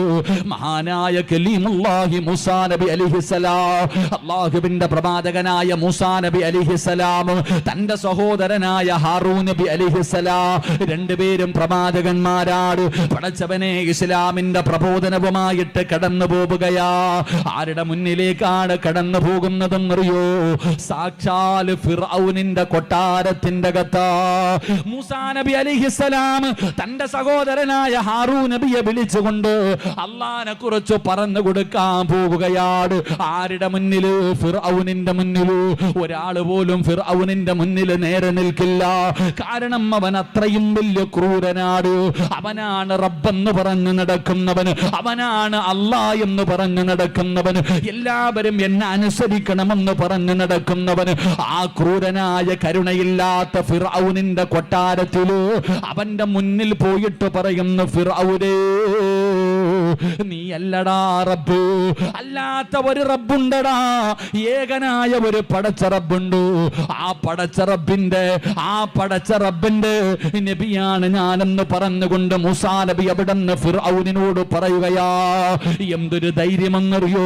A: മഹാനായ കലീമുല്ലാഹി മൂസാ നബി അലൈഹിസ്സലാം, അല്ലാഹുവിന്റെ പ്രവാചകനായ മൂസാ നബി അലൈഹിസ്സലാം തന്റെ സഹോദരനായ ഹാറൂൻ നബി അലൈഹിസ്സലാം, രണ്ടുപേരും പ്രവാചകന്മാരാണ്. പടച്ചവനെ ഇസ്ലാമിന്റെ പ്രബോധനവുമായിട്ട് കടന്നു പോവുകയാ. ആരുടെ മുന്നിലേക്കാണ് കടന്നു പോകുന്നതെന്നറിയോ? സാക്ഷാൽ ഫിർഔനിന്റെ കൊട്ടാരത്തിന്റെ അകത്ത് മൂസാ നബി അലൈഹിസ്സലാം തന്റെ സഹോദരനായ ഹാറൂൻ നബിയെ വിളിച്ചുകൊണ്ട് അല്ലാഹനെ കുറിച്ച് പറഞ്ഞു കൊടുക്കാൻ പോവുകയാണ്. ആരുടെ മുന്നില്? ഫിർഔനിന്റെ മുന്നില്. ഒരാൾ പോലും ഫിർഔനിന്റെ മുന്നിൽ നേരെ നിൽക്കില്ല. കാരണം അവൻ അത്രയും വലിയ ക്രൂരനാണ്. അവനാണ് റബ്ബെന്ന് പറഞ്ഞു നടക്കുന്നവൻ, അവനാണ് അല്ലാഹ് എന്ന് പറഞ്ഞു നടക്കുന്നവൻ, എല്ലാവരും എന്നെ അനുസരിക്കണമെന്ന് പറഞ്ഞു നടക്കുന്നവൻ. ആ ക്രൂരനായ കരുണയില്ലാത്ത ഫിർഔനിന്റെ കൊട്ടാരത്തില് അവന്റെ മുന്നിൽ പോയിട്ട് പറയുന്നു, ഫിർഔനേ നീ അല്ലടാ റബ്ബ്, അല്ലാത്ത ഒരു റബ്ബുണ്ടടാ, ഏകനായ ഒരു പടച്ച റബ്ബുണ്ട്. ആ പടച്ച റബ്ബിന്റെ നബിയാണ് ഞാനെന്ന് പറഞ്ഞുകൊണ്ട് മൂസാ നബി അവിടുന്ന് ഫിർഔനിനോട് പറയുകയാ. എന്തൊരു ധൈര്യമെന്നറിയോ,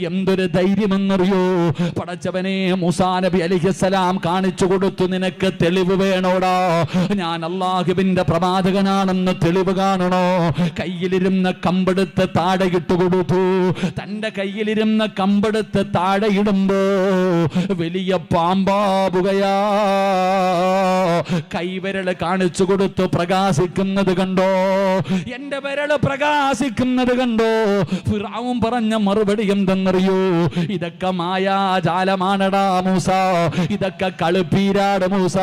A: എന്തൊരു ധൈര്യമെന്നറിയോ. പടച്ചവനെ മൂസാ നബി അലൈഹിസ്സലാം കാണിച്ചു കൊടുത്തു, നിനക്ക് തെളിവ് വേണോടാ, ഞാൻ അല്ലാഹുവിന്റെ പ്രവാചകനാണെന്ന് തെളിവ് കാണണോ? കയ്യിലിരുന്ന കമ്പെടുത്ത് താഴെ ഇട്ടുകൊടുത്തു. തന്റെ കയ്യിലിരുന്ന കമ്പെടുത്ത് താഴെ ഇടുമ്പോ വലിയ പാമ്പാവുകയാ. കൈവിരല് കാണിച്ചു കൊടുത്തു, പ്രകാശിക്കുന്നത് കണ്ടോ? എന്റെ വിരല് പ്രകാശിക്കുന്നത് കണ്ടോ? ഫിർഔൻ പറഞ്ഞ മറുപടി എന്തെന്നറിയോ? ഇതൊക്കെ മായാജാലമാണടാ മൂസ, ഇതൊക്കെ കളിപ്പീരാട് മൂസ.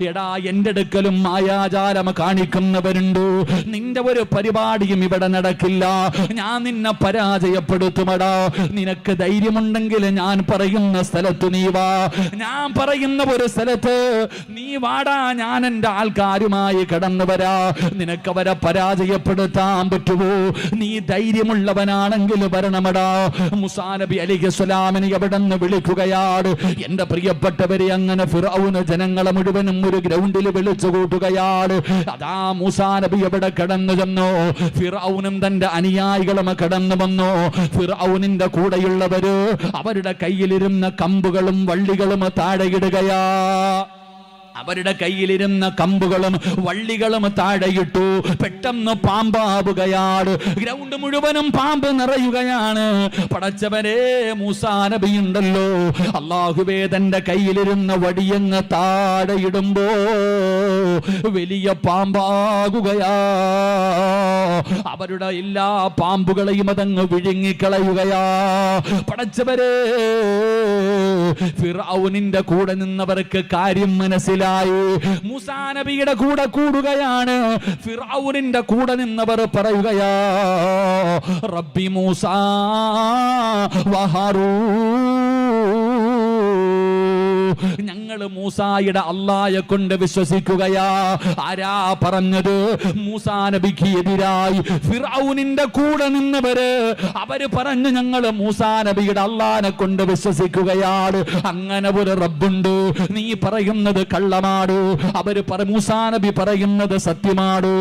A: എടാ, എന്റെ അടുക്കലും മായാജാലം കാണിക്കുന്നവരുണ്ട്. നിന്റെ ഒരു പരിപാടിയും ഇവിടെ നടക്കില്ല. ഞാൻ നിന്നെ പരാജയപ്പെടുത്തുമടാ. നിനക്ക് ധൈര്യമുണ്ടെങ്കിൽ ഞാൻ പറയുന്ന സ്ഥലത്ത് നീ വാ. ഞാൻ പറയുന്ന ഒരു സ്ഥലത്ത് നീ വാടാ. ഞാൻ എന്റെ ആൾക്കാരുമായി കടന്നു വരാ. നിനക്ക് അവരെ പരാജയപ്പെടുത്താൻ പറ്റുമോ? നീ ധൈര്യമുള്ളവനാണെങ്കിൽ വരണമടാ. മൂസാ നബി അലൈഹിസ്സലാമിനെ എവിടെന്ന് വിളിക്കുകയാണ്. എന്റെ പ്രിയപ്പെട്ടവരെ, അങ്ങനെ ഫിർഔന് ജനങ്ങളെ മുഴുവനും ഒരു ഗ്രൗണ്ടിൽ വിളിച്ചു കൂട്ടുകയാണ്. അതാ മൂസാ നബി എവിടെ കടന്നു ചെന്നോ, ഫിർഔനും തന്റെ അനുയായികളും കടന്നു വന്നു. ഫിർഔനിന്റെ കൂടെയുള്ളവര് അവരുടെ കയ്യിലിരുന്ന കമ്പുകളും വള്ളികളും താഴെയിടുകയാ. അവരുടെ കയ്യിലിരുന്ന കമ്പുകളും വള്ളികളും താഴെയിട്ടു. പെട്ടെന്ന് പാമ്പാവുകയാണ്. ഗ്രൗണ്ട് മുഴുവനും പാമ്പ് നിറയുകയാണ്. പടച്ചവരെ, മൂസാ നബി ഉണ്ടല്ലോ, അല്ലാഹുവേ, തന്റെ കയ്യിലിരുന്ന വടിയങ്ങ് താഴെയിടുമ്പോ വലിയ പാമ്പാകുകയാ. അവരുടെ എല്ലാ പാമ്പുകളെയും അതങ്ങ് വിഴുങ്ങിക്കളയുകയാ. പടച്ചവരെ, ഫിർഔനിന്റെ കൂടെ നിന്നവർക്ക് കാര്യം മനസ്സിലായി. മൂസാ നബിയുടെ കൂടെ കൂടുകയാണ്. ഫിർഔനിന്റെ കൂടെ നിന്നവർ പറയുകയാ, റബ്ബി മൂസാ വഹാറൂൻ, ഞങ്ങൾ മൂസായുടെ അല്ലാഹയെ കൊണ്ട് വിശ്വസിക്കുകയാ. ആരാ പറഞ്ഞത്? മൂസാ നബിക്ക് എതിരായി ഫിർഔനിന്റെ കൂടെ നിന്നവര് അവര് പറഞ്ഞു, ഞങ്ങൾ മൂസാ നബിയുടെ അല്ലാഹനെ കൊണ്ട് വിശ്വസിക്കുകയാണ്. അങ്ങനെ ഒരു റബ്ബുണ്ട്, നീ പറയുന്നത് കള്ളമാണ്. അവര് മൂസാ നബി പറയുന്നത് സത്യമാണ്.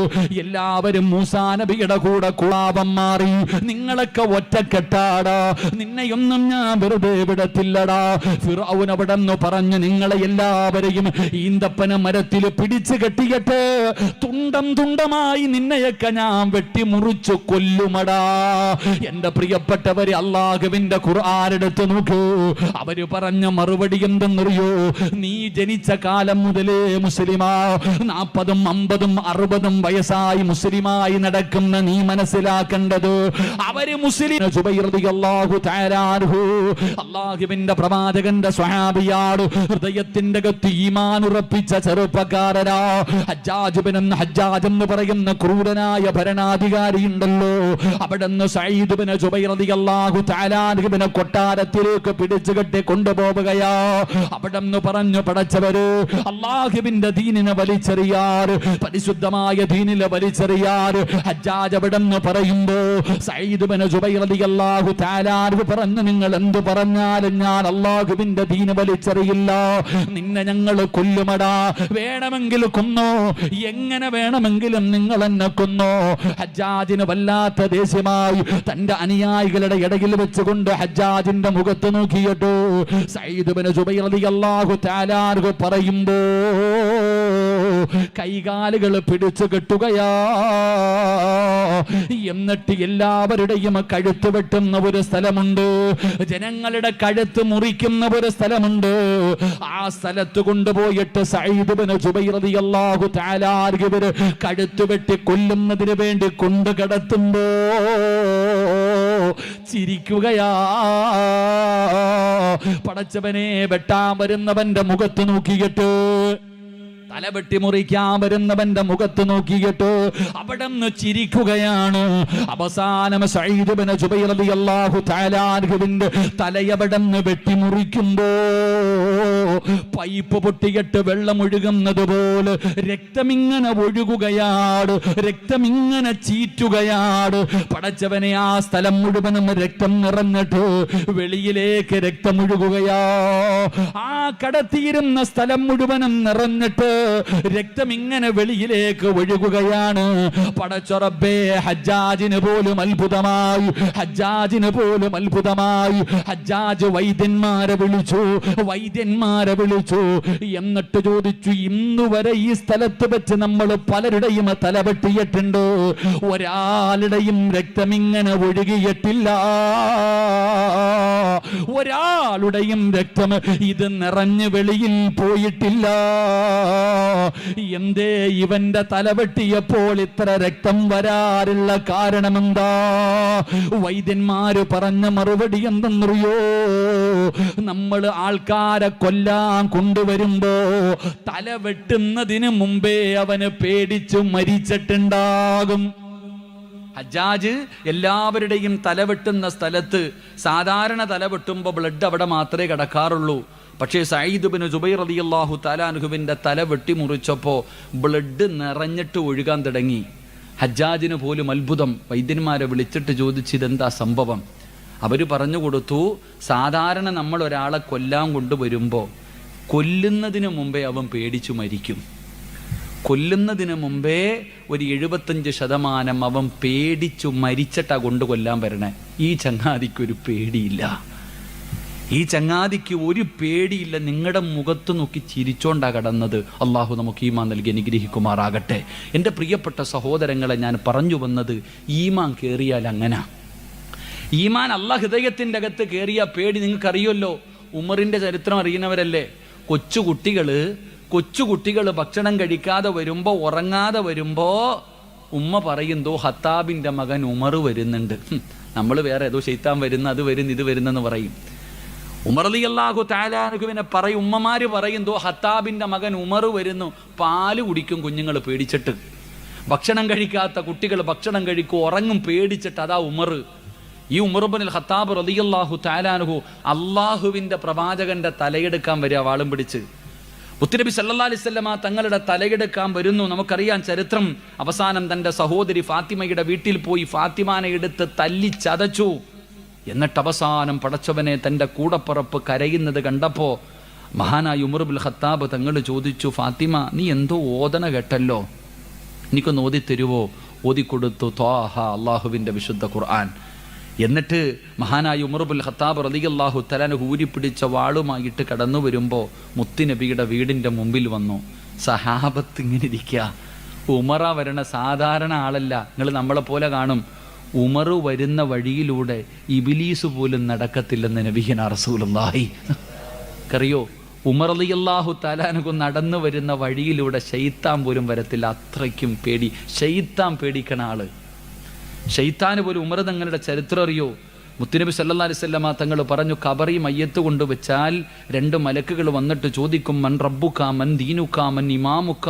A: എല്ലാവരും മൂസാ നബിയുടെ കൂടെ കുളാപം മാറി. നിങ്ങളൊക്കെ ഒറ്റക്കെട്ടാടാ, നിന്നെയൊന്നും ഞാൻ വെറുതെ വിടത്തില്ലടാ. ഫിർഔൻ അവിടെന്ന് പറഞ്ഞു, നിങ്ങളെ എല്ലാവരെയും ഈന്തപ്പന മരത്തിൽ പിടിച്ചു കെട്ടിയിട്ട് തുണ്ടം തുണ്ടമായി നിന്നെയൊക്കെ ഞാൻ വെട്ടിമുറിച്ചു കൊല്ലുമടാ. എന്റെ പ്രിയപ്പെട്ടവരെ, അല്ലാഹുവിന്റെ ഖുർആൻ എടുത്ത് നോക്കൂ. അവര് പറഞ്ഞ മറുപടി എന്തെന്നറിയോ? നീ ജനിച്ച കാലം മുതലേ മുസ്ലിമാ, 40, 50, 60 വയസ്സായി മുസ്ലിമായി നടക്കുന്ന നീ മനസ്സിലാക്കേണ്ടത്, അവര് മുസ്ലിം. സുബൈർ റളിയല്ലാഹു തആല അൻഹു അല്ലാഹുവിന്റെ പ്രവാചകന്റെ സ്വഹാബിയാണ്. ഹൃദയത്തിന്റെ അകത്ത് ഈമാൻ ഉറപ്പിച്ച ചെറുപ്പക്കാരനാ. ഹജ്ജാജ് എന്ന് പറയുന്ന ക്രൂരനായ ഭരണാധികാരി ഉണ്ടല്ലോ, അവിടുന്ന് സഈദ് ബിൻ ജുബൈർ റളിയല്ലാഹു തആല അൻഹുവിനെ കൊട്ടാരത്തിലേക്ക് പിടിച്ചു കെട്ടി കൊണ്ടുപോവുകയാ. അവിടുന്ന് പറഞ്ഞു, പടച്ചവര്, അല്ലാഹുവിന്റെ ദീനിനെ വലിച്ചെറിയാറ്, പരിശുദ്ധമായ ദീനിലെ വലിച്ചെറിയാറ്. ഹജ്ജാജ് അവിടുന്ന് പറയുമ്പോ സഈദ് ബിൻ ജുബൈർ റളിയല്ലാഹു തആല അൻഹു പറഞ്ഞു, നിങ്ങൾ എന്ത് പറഞ്ഞാലും ഞാൻ അല്ലാഹുവിന്റെ ദീന് വലിച്ചെറിയില്ല. നിന്നെ ഞങ്ങൾ കൊല്ലുമടാ. വേണമെങ്കിൽ കൊന്നോ, എങ്ങനെ വേണമെങ്കിലും നിങ്ങൾ എന്നെ കൊന്നോ. ഹജ്ജാജിന് വല്ലാത്ത ദേഷ്യമായി. തന്റെ അനുയായികളുടെ ഇടയിൽ വെച്ചുകൊണ്ട് ഹജ്ജാജിന്റെ മുഖത്ത് നോക്കിയിട്ടു സഈദ് ബിൻ ജുബൈർ റളിയല്ലാഹു തആല അൻഹു പറയുമ്പോ കൈകാലുകൾ പിടിച്ചു കെട്ടുകയാ. എന്നിട്ട് എല്ലാവരുടെയും കഴുത്ത് വെട്ടുന്ന ഒരു സ്ഥലമുണ്ട്, ജനങ്ങളുടെ കഴുത്ത് മുറിക്കുന്ന ഒരു സ്ഥലമുണ്ട്. ആ സ്ഥലത്ത് കൊണ്ടുപോയിട്ട് സഈദ് ബിൻ ജുബൈർ റളിയല്ലാഹു തആല അൻഹു കഴുത്ത് വെട്ടി കൊല്ലുന്നതിന് വേണ്ടി കൊണ്ടു കിടത്തുമ്പോ ചിരിക്കുകയാ. പടച്ചവനെ, വെട്ടാൻ വരുന്നവന്റെ മുഖത്ത് നോക്കിയിട്ട് തല വെട്ടിമുറിക്കാൻ വരുന്നവന്റെ മുഖത്ത് നോക്കിയിട്ട് അവിടെ നിന്ന് ചിരിക്കുകയാണ്. അവസാനം സഈദ് ഇബ്നു ജുബൈർ റളിയല്ലാഹു തആല അൻഹുവിന്റെ തലയവിടന്ന് വെട്ടിമുറിക്കുമ്പോ പൈപ്പ് പൊട്ടിയിട്ട് വെള്ളം ഒഴുകുന്നത് പോലെ രക്തമിങ്ങനെ ഒഴുകുകയാണ്, രക്തമിങ്ങനെ ചീറ്റുകയാണ്. പടച്ചവനെ, ആ സ്ഥലം മുഴുവനും രക്തം നിറഞ്ഞിട്ട് വെളിയിലേക്ക് രക്തം ഒഴുകുകയാ. ആ കടത്തിയിരുന്ന സ്ഥലം മുഴുവനും നിറഞ്ഞിട്ട് രക്തം ഇങ്ങനെ വെളിയിലേക്ക് ഒഴുകുകയാണ്. പടച്ചറബ്ബേ, ഹജ്ജാജിന് പോലും അത്ഭുതമായി, ഹജ്ജാജിന് പോലും അത്ഭുതമായി. ഹജ്ജാജ് വൈദ്യന്മാരെ വിളിച്ചു, എന്നിട്ട് ചോദിച്ചു, ഇന്നുവരെ ഈ സ്ഥലത്ത് വെച്ച് നമ്മൾ പലരുടെയും തല വെട്ടിയിട്ടുണ്ട്, ഒരാളുടെയും രക്തമിങ്ങനെ ഒഴുകിയിട്ടില്ല, ഒരാളുടെയും രക്തം ഇത് നിറഞ്ഞ് വെളിയിൽ പോയിട്ടില്ല. എന്തേ ഇവന്റെ തല വെട്ടിയപ്പോൾ ഇത്ര രക്തം വരാറുള്ള കാരണമെന്താ? വൈദ്യന്മാര് പറഞ്ഞ മറുപടി എന്തെന്നറിയോ? നമ്മൾ ആൾക്കാരെ കൊല്ലാൻ കൊണ്ടുവരുമ്പോ തല വെട്ടുന്നതിന് മുമ്പേ അവന് പേടിച്ചു മരിച്ചിട്ടുണ്ടാകും. ഹജ്ജാജ് എല്ലാവരുടെയും തലവെട്ടുന്ന സ്ഥലത്ത് സാധാരണ തലവെട്ടുമ്പോൾ ബ്ലഡ് അവിടെ മാത്രമേ കിടക്കാറുള്ളൂ. പക്ഷേ സഈദ് ഇബ്നു ജുബൈർ റളിയല്ലാഹു തആല അൻഹുവിന്റെ തല വെട്ടിമുറിച്ചപ്പോൾ ബ്ലഡ് നിറഞ്ഞിട്ട് ഒഴുകാൻ തുടങ്ങി. ഹജ്ജാജിന് പോലും അത്ഭുതം. വൈദ്യന്മാരെ വിളിച്ചിട്ട് ചോദിച്ചു, ഇതെന്താ സംഭവം? അവർ പറഞ്ഞു കൊടുത്തു, സാധാരണ നമ്മൾ ഒരാളെ കൊല്ലാൻ കൊണ്ടുവരുമ്പോൾ കൊല്ലുന്നതിന് മുമ്പേ അവൻ പേടിച്ചു മരിക്കും. കൊല്ലുന്നതിന് മുമ്പേ ഒരു 75% അവൻ പേടിച്ചു മരിച്ചിട്ടാ കൊണ്ട് കൊല്ലാൻ വരണേ. ഈ ചങ്ങാതിക്കൊരു പേടിയില്ല, ഈ ചങ്ങാതിക്ക് ഒരു പേടിയില്ല. നിങ്ങളുടെ മുഖത്ത് നോക്കി ചിരിച്ചോണ്ടാ കടന്നത്. അള്ളാഹു നമുക്ക് ഈമാൻ നൽകി അനുഗ്രഹിക്കുമാറാകട്ടെ. എൻ്റെ പ്രിയപ്പെട്ട സഹോദരങ്ങളെ, ഞാൻ പറഞ്ഞു വന്നത്, ഈമാൻ കയറിയാൽ അങ്ങനെ. ഈമാൻ അള്ളാഹ് ഹൃദയത്തിൻ്റെ അകത്ത് കയറിയ പേടി നിങ്ങൾക്കറിയുമല്ലോ. ഉമറിൻ്റെ ചരിത്രം അറിയുന്നവരല്ലേ? കൊച്ചുകുട്ടികൾ ഭക്ഷണം കഴിക്കാതെ വരുമ്പോൾ, ഉറങ്ങാതെ വരുമ്പോൾ ഉമ്മ പറയുന്തോ ഹത്താബിൻ്റെ മകൻ ഉമർ വരുന്നുണ്ട്. നമ്മൾ വേറെ ഏതോ ശൈത്താൻ വരുന്ന, അത് വരുന്നു, ഇത് വരുന്നെന്ന് പറയും. ഉമർ റളിയല്ലാഹു തആല അൻഹുവിനെ പറയും, ഉമ്മമാര് പറയുന്തോ ഹത്താബിൻ്റെ മകൻ ഉമർ വരുന്നു. പാല് കുടിക്കും കുഞ്ഞുങ്ങൾ പേടിച്ചിട്ട്. ഭക്ഷണം കഴിക്കാത്ത കുട്ടികൾ ഭക്ഷണം കഴിക്കും, ഉറങ്ങും പേടിച്ചിട്ട്. അതാ ഉമർ. ഈ ഉമർ ഇബ്നുൽ ഖത്താബ് റളിയല്ലാഹു തആല അൻഹു അള്ളാഹുവിൻ്റെ പ്രവാചകന്റെ തലയെടുക്കാൻ വരിക വാളും പിടിച്ച്. മുത്തുനബി സല്ലല്ലാഹു അലൈഹി വസല്ലമ തങ്ങളുടെ തലയെടുക്കാൻ വരുന്നു. നമുക്കറിയാം ചരിത്രം. അവസാനം തൻ്റെ സഹോദരി ഫാത്തിമയുടെ വീട്ടിൽ പോയി ഫാത്തിമാനെ എടുത്ത് തല്ലി ചതച്ചു. എന്നിട്ട് അവസാനം പടച്ചവനെ, തൻ്റെ കൂടപ്പുറപ്പ് കരയുന്നത് കണ്ടപ്പോൾ മഹാനായ ഉമർ ഇബ്നുൽ ഖത്താബ് തങ്ങൾ ചോദിച്ചു, ഫാത്തിമ, നീ എന്തോ ഓതന കേട്ടല്ലോ, എനിക്കൊന്ന് ഓതിത്തരുവോ? ഓതിക്കൊടുത്തു ത്വാഹ, അള്ളാഹുവിൻ്റെ വിശുദ്ധ ഖുർആൻ. എന്നിട്ട് മഹാനായ ഉമർ ഇബ്നുൽ ഖത്താബ് റളിയല്ലാഹു തആല ഊരിപ്പിടിച്ച വാളുമായിട്ട് കടന്നു വരുമ്പോൾ മുത്തുനബിയുടെ വീടിൻ്റെ മുമ്പിൽ വന്നു. സഹാബത്ത് ഇങ്ങനെ ഇരിക്കുക. ഉമറ വരണ സാധാരണ ആളല്ല. നിങ്ങൾ നമ്മളെ പോലെ കാണും. ഉമർ വരുന്ന വഴിയിലൂടെ ഇബ്ലീസ് പോലും നടക്കത്തില്ലെന്ന് നബിയുനാ റസൂലുള്ളാഹി. അറിയോ, ഉമർ റളിയല്ലാഹു തആല അൻഹു നടന്നു വരുന്ന വഴിയിലൂടെ ശൈത്താൻ പോലും വരത്തില്ല. അത്രയ്ക്കും പേടി. ശൈത്താൻ പേടിക്കണ ആള്. ശൈത്താന് പോലും ഉമർ തങ്ങളുടെ ചരിത്രം അറിയോ? മുത്തുനബി സല്ലല്ലാഹു അലൈഹി വസല്ലമ തങ്ങൾ പറഞ്ഞു, ഖബറി മയ്യത്ത് കൊണ്ടുവച്ചാൽ 2 മലക്കുകൾ വന്നിട്ട് ചോദിക്കും, മൻ റബ്ബുക, മൻ ദീനുക, മൻ ഇമാമുക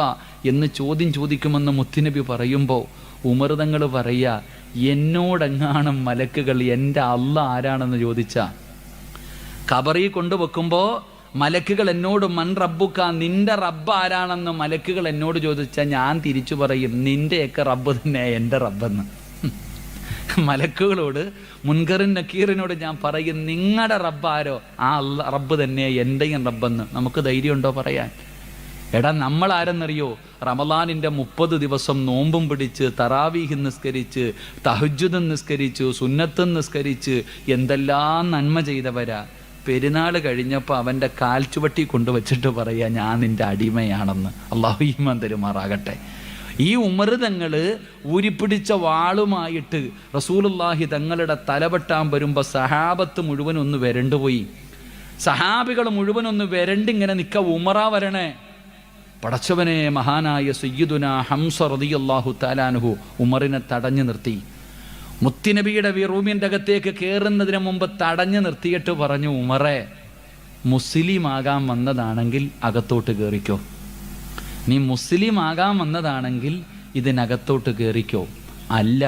A: എന്ന് ചോദിക്കുമെന്ന് മുത്തുനബി പറയുമ്പോൾ ഉമർ തങ്ങൾ പറയാ, എന്നോടെങ്ങാനും മലക്കുകൾ എൻ്റെ അല്ലാഹ് ആരാണെന്ന് ചോദിച്ചാ, ഖബറി കൊണ്ടുവെക്കുമ്പോൾ മലക്കുകൾ എന്നോട് മൻ റബ്ബുക, നിന്റെ റബ്ബ് ആരാണെന്ന് മലക്കുകൾ എന്നോട് ചോദിച്ചാൽ ഞാൻ തിരിച്ചു പറയും, നിന്റെയൊക്കെ റബ്ബ് തന്നെ എൻ്റെ റബ്ബെന്ന്. മലക്കുകളോട്, മുൻകറിൻ നക്കീറിനോട് ഞാൻ പറയും, നിങ്ങളുടെ റബ്ബാരോ ആ റബ്ബ് തന്നെ എൻ്റെയും റബ്ബെന്ന്. നമുക്ക് ധൈര്യമുണ്ടോ പറയാൻ? എടാ, നമ്മൾ ആരെന്നറിയോ? റമളാനിൻ്റെ 30 ദിവസം നോമ്പും പിടിച്ച്, തറാവീഹ് നിസ്കരിച്ച്, തഹജ്ജുദ് നിസ്കരിച്ചു, സുന്നത്ത് നിസ്കരിച്ച് എന്തെല്ലാം നന്മ ചെയ്തവരാ. പെരുന്നാൾ കഴിഞ്ഞപ്പോൾ അവൻ്റെ കാൽച്ചുവട്ടി കൊണ്ടുവച്ചിട്ട് പറയാ, ഞാൻ നിൻ്റെ അടിമയാണെന്ന്. അല്ലാഹു ഈമാൻ തരുമാറാകട്ടെ. ഈ ഉമർ തങ്ങൾ ഊരിപ്പിടിച്ച വാളുമായിട്ട് റസൂലുള്ളാഹി തങ്ങളുടെ തലവെട്ടാൻ വരുമ്പോൾ സഹാബത്ത് മുഴുവനൊന്ന് വരണ്ടുപോയി. സഹാബികൾ മുഴുവനൊന്ന് വരണ്ടിങ്ങനെ നിൽക്ക. ഉമറാ വരണേ. പടച്ചവനെ, മഹാനായ സയ്യിദുനാ ഹംസ റളിയല്ലാഹു തആല അൻഹു ഉമറിനെ തടഞ്ഞു നിർത്തി. മുത്തുനബിയുടെ റൂമിൻ്റെ അകത്തേക്ക് കയറുന്നതിന് മുമ്പ് തടഞ്ഞു നിർത്തിയിട്ട് പറഞ്ഞു, ഉമറെ, മുസ്ലിം ആകാൻ വന്നതാണെങ്കിൽ അകത്തോട്ട് കയറിക്കോ. നീ മുസ്ലിം ആകാൻ വന്നതാണെങ്കിൽ ഇതിനകത്തോട്ട് കയറിക്കോ. അല്ല,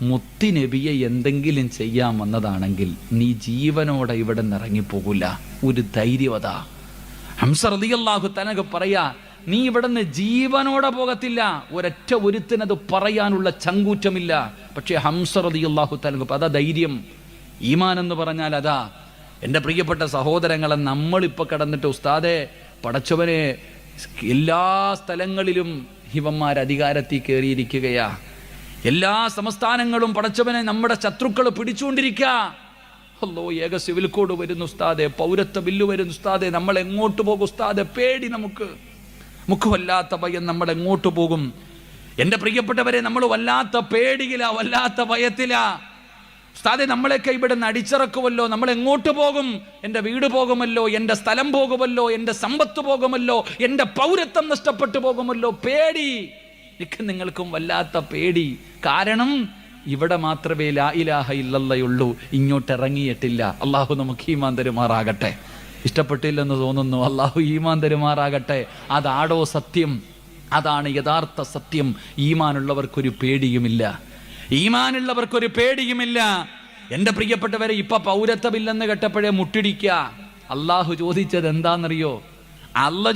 A: മുത്തി നബിയെ എന്തെങ്കിലും ചെയ്യാൻ വന്നതാണെങ്കിൽ നീ ജീവനോടെ ഇവിടെ നിന്ന് ഇറങ്ങിപ്പോകില്ല. ഒരു ധൈര്യവത. ഹംസ റളിയല്ലാഹു തആല പറയാ, നീ ഇവിടെ നിന്ന് ജീവനോടെ പോകത്തില്ല. ഒരൊറ്റ ഒരുത്തിനത് പറയാനുള്ള ചങ്കൂറ്റമില്ല. പക്ഷേ ഹംസ റളിയല്ലാഹു തആല അതാ ധൈര്യം. ഈമാൻ എന്ന് പറഞ്ഞാൽ അതാ. എൻ്റെ പ്രിയപ്പെട്ട സഹോദരങ്ങളെ, നമ്മളിപ്പോൾ കിടന്നിട്ട് ഉസ്താദെ പടച്ചവനെ എല്ലാ സ്ഥലങ്ങളിലും ഇവന്മാർ അധികാരത്തിൽ കയറിയിരിക്കുകയാ, എല്ലാ സംസ്ഥാനങ്ങളും പടച്ചവനെ നമ്മുടെ ശത്രുക്കൾ പിടിച്ചുകൊണ്ടിരിക്കുക. അല്ലോ, ഏക സിവിൽ കോഡ് വരുന്നു ഉസ്താദെ, പൗരത്വ ബില്ല് വരുന്നു ഉസ്താദെ, നമ്മൾ എങ്ങോട്ട് പോകും ഉസ്താദെ? പേടി നമുക്ക് വല്ലാത്ത ഭയം. നമ്മൾ എങ്ങോട്ട് പോകും? എൻ്റെ പ്രിയപ്പെട്ടവരെ, നമ്മൾ വല്ലാത്ത പേടിയില, വല്ലാത്ത ഭയത്തില. ഉസ്താദെ, നമ്മളെയൊക്കെ ഇവിടെ നിന്ന് അടിച്ചിറക്കുമല്ലോ, നമ്മൾ എങ്ങോട്ട് പോകും? എൻ്റെ വീട് പോകുമല്ലോ, എൻ്റെ സ്ഥലം പോകുമല്ലോ, എൻ്റെ സമ്പത്ത് പോകുമല്ലോ, എൻ്റെ പൗരത്വം നഷ്ടപ്പെട്ടു പോകുമല്ലോ. പേടി. നിങ്ങൾക്കും വല്ലാത്ത പേടി. കാരണം ഇവിടെ മാത്രമേ ലാ ഇലാഹ ഇല്ലല്ലാഹുള്ളൂ, ഇങ്ങോട്ട് ഇറങ്ങിയിട്ടില്ല. അള്ളാഹു നമുക്ക് ഈമാൻ തരുമാറാകട്ടെ. ഇഷ്ടപ്പെട്ടില്ലെന്ന് തോന്നുന്നു. അള്ളാഹു ഈമാൻ തരുമാറാകട്ടെ. അതാടോ സത്യം, അതാണ് യഥാർത്ഥ സത്യം. ഈമാനുള്ളവർക്കൊരു പേടിയുമില്ല, ഈമാനുള്ളവർക്കൊരു പേടിയുമില്ല. എൻ്റെ പ്രിയപ്പെട്ടവരെ, ഇപ്പൊ പൗരത്വമില്ലെന്ന് കേട്ടപ്പോഴേ മുട്ടിടിക്കുക. അള്ളാഹു ചോദിച്ചത് എന്താണെന്നറിയോ?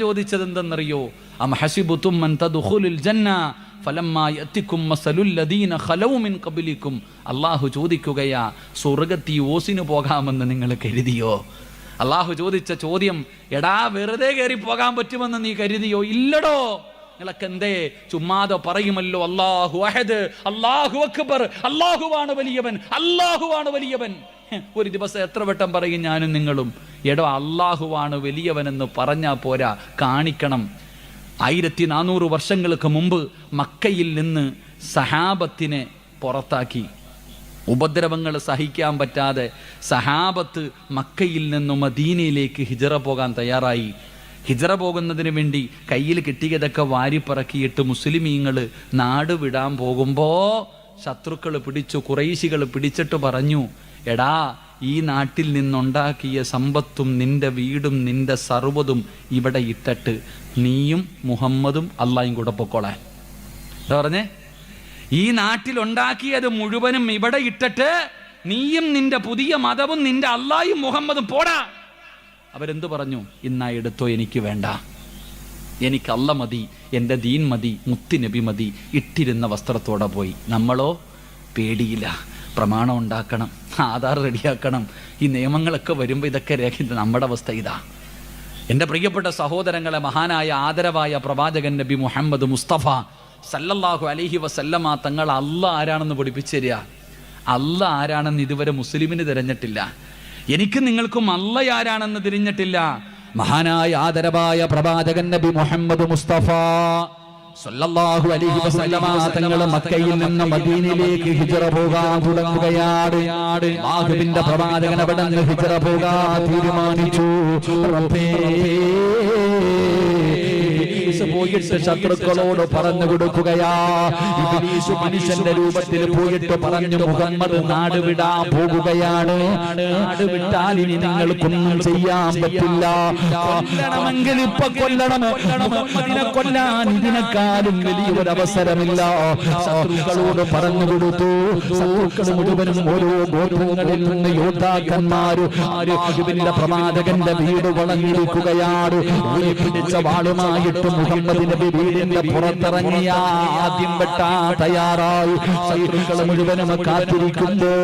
A: ചോദിച്ചത് എന്തെന്നറിയോ? അം ഹസിബുതും അൻ തദ്ഖുലുൽ ജന്ന ഫലമ്മാ യഅതികും മസലുൽ ലദീന ഖലൗ മിൻ ഖബ്ലികും. അള്ളാഹു ചോദിക്കുകയാ, സ്വർഗ്ഗത്തിൽ ഓസിന് പോകാമെന്ന് നിങ്ങൾ കരുതിയോ? അള്ളാഹു ചോദിച്ച ചോദ്യം, എടാ വെറുതെ കയറി പോകാൻ പറ്റുമെന്ന് നീ കരുതിയോ? ഇല്ലടോ. നിങ്ങളൊക്കെ എന്തേ ചുമ്മാതെ പറയുമല്ലോ, അല്ലാഹു അഹദ്, അല്ലാഹു അക്ബർ, അല്ലാഹുവാണ് വലിയവൻ, അല്ലാഹുവാണ് വലിയവൻ. ഒരു ദിവസം എത്ര വട്ടം പറയും ഞാനും നിങ്ങളും? എടോ, അല്ലാഹുവാണ് വലിയവനെന്ന് പറഞ്ഞാൽ പോരാ, കാണിക്കണം. 1400 വർഷങ്ങൾക്ക് മുമ്പ് മക്കയിൽ നിന്ന് സഹാബത്തിനെ പുറത്താക്കി. ഉപദ്രവങ്ങൾ സഹിക്കാൻ പറ്റാതെ സഹാബത്ത് മക്കയിൽ നിന്ന് മദീനയിലേക്ക് ഹിജറ പോകാൻ തയ്യാറായി. ഹിജറ പോകുന്നതിന് വേണ്ടി കയ്യിൽ കിട്ടിയതൊക്കെ വാരിപ്പറക്കിയിട്ട് മുസ്ലിമീങ്ങൾ നാട് വിടാൻ പോകുമ്പോൾ ശത്രുക്കൾ പിടിച്ചു, ഖുറൈശികൾ പിടിച്ചിട്ട് പറഞ്ഞു, എടാ, ഈ നാട്ടിൽ നിന്നുണ്ടാക്കിയ സമ്പത്തും നിന്റെ വീടും നിന്റെ സർവ്വതും ഇവിടെ ഇട്ടിട്ട് നീയും മുഹമ്മദും അള്ളാഹും കൂടെ പൊക്കോളാൻ. എന്താ പറഞ്ഞേ? ഈ നാട്ടിലുണ്ടാക്കിയത് മുഴുവനും ഇവിടെ ഇട്ടിട്ട് നീയും നിന്റെ പുതിയ മതവും നിന്റെ അള്ളാഹും മുഹമ്മദും പോടാ. അവരെന്തു പറഞ്ഞു? ഇന്നാ എടുത്തോ, എനിക്ക് വേണ്ട, എനിക്ക് അല്ല മതി, എൻ്റെ ദീൻ മതി, മുത്തി നബി മതി. ഇട്ടിരുന്ന വസ്ത്രത്തോടെ പോയി. നമ്മളോ പേടിയില്ല. പ്രമാണം ഉണ്ടാക്കണം, ആധാർ റെഡിയാക്കണം, ഈ നിയമങ്ങളൊക്കെ വരുമ്പോൾ ഇതൊക്കെ രേഖിത. നമ്മുടെ അവസ്ഥ ഇതാ. എൻ്റെ പ്രിയപ്പെട്ട സഹോദരങ്ങളെ, മഹാനായ ആദരവായ പ്രവാചകൻ നബി മുഹമ്മദ് മുസ്തഫ സല്ലല്ലാഹു അലൈഹി വസല്ലമ തങ്ങൾ അല്ല ആരാണെന്ന് പഠിപ്പിച്ചു തരിക. അല്ല ആരാണെന്ന് ഇതുവരെ മുസ്ലിമിന് തിരഞ്ഞിട്ടില്ല. എനിക്കും നിങ്ങൾക്കും അല്ല ആരാണെന്ന് തിരിഞ്ഞിട്ടില്ല. മഹാനായ ആദരവായ പ്രവാചകൻ നബി മുഹമ്മദ് മുസ്തഫ സല്ലല്ലാഹു അലൈഹി വസല്ലമ തങ്ങൾ മക്കയിൽ നിന്ന് മദീനയിലേക്ക് ഹിജറ പോകാൻ തുടങ്ങുകയാണ്. അല്ലാഹുവിന്റെ പ്രവാചകൻ അവിടെ നിന്ന് ഹിജറ പോകാൻ തീരുമാനിച്ചു. പോയിട്ട് ശത്രുക്കളോട് പറഞ്ഞു കൊടുക്കുകയാ. ഇബ്ലീസ് മനുഷ്യന്റെ രൂപത്തിൽ പോയിട്ട് പറഞ്ഞു, മുഹമ്മദ് നാട് വിടാൻ പോകുകയാണ്. നാട് വിട്ടാൽ ഇനി നിങ്ങൾക്കൊന്നും ചെയ്യാൻ പറ്റില്ല. കൊല്ലണമെങ്കിൽ ഇപ്പൊ കൊല്ലണം. മുഹമ്മദിനെ കൊല്ലാൻ ഇതിനെക്കാളും വലിയൊരവസരമില്ല. ശത്രുക്കളോട് പറഞ്ഞു കൊടുത്തു. ശത്രുക്കൾ മുഴുവനും ഓരോ ഗോത്രങ്ങളിൽ നിന്ന് യോദ്ധാക്കന്മാര് അല്ലാഹുവിന്റെ പ്രവാചകന്റെ വീട് വളഞ്ഞിരിക്കുകയാണ്. പിടിച്ച വാളുമായിട്ട് മുഹമ്മദ് നബി വീടിന്റെ പുറത്തിറങ്ങിയ ആദ്യം വെട്ടാൻ തയ്യാറായി. ശത്രുക്കൾ മുഴുവനും കാത്തിരിക്കുമ്പോ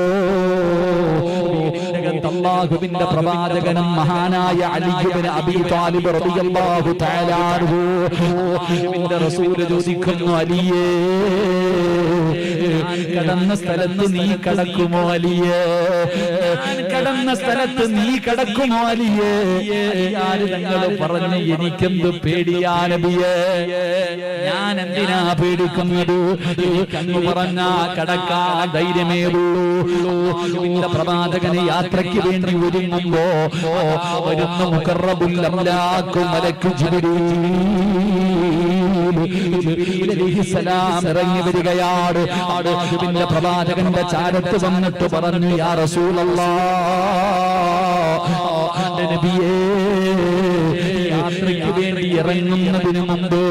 A: അല്ലാഹുവിന്റെ പ്രവാചകനും മഹാനായ അലി ഇബ്നു അബീ ത്വാലിബ് റളിയല്ലാഹു തആല അൻഹു അല്ലാഹുവിന്റെ റസൂൽ ചോദിക്കുന്നു, അലിയേ, ഞാൻ കടന്ന സ്ഥലത്ത് നീ കടക്കുമോ അലിയേ? ഞാൻ കടന്ന സ്ഥലത്ത് നീ കടക്കുമോ അലിയേ? ആര് തങ്ങൾ പറഞ്ഞു, എനിക്കെന്ത് പേടിയാ നബിയേ, ഞാൻ എന്തിനാ പേടിക്കുന്നത്? എനിക്കങ്ങ് പറഞ്ഞാ കടക്കാൻ ധൈര്യമേ ഉള്ളൂ. അല്ലാഹുവിന്റെ പ്രവാചകനെ യാത്രയ്ക്ക് വേണ്ടി ഒരുങ്ങുമ്പോ വരുന്ന മുഖറബുൽ അംലാഖ് മലക്ക് ജിബ്രീൽ അലൈഹിസ്സലാം ഇറങ്ങി വരികയാണ്. അല്ലാഹുവിന്റെ പ്രവാചകന്റെ ചാരത്ത് വന്നിട്ട് പറഞ്ഞു, യാ റസൂലല്ലാഹ്, നബിയേ, യാത്രയ്ക്ക് വേണ്ടി ഇറങ്ങുന്നതിന് മുമ്പ്,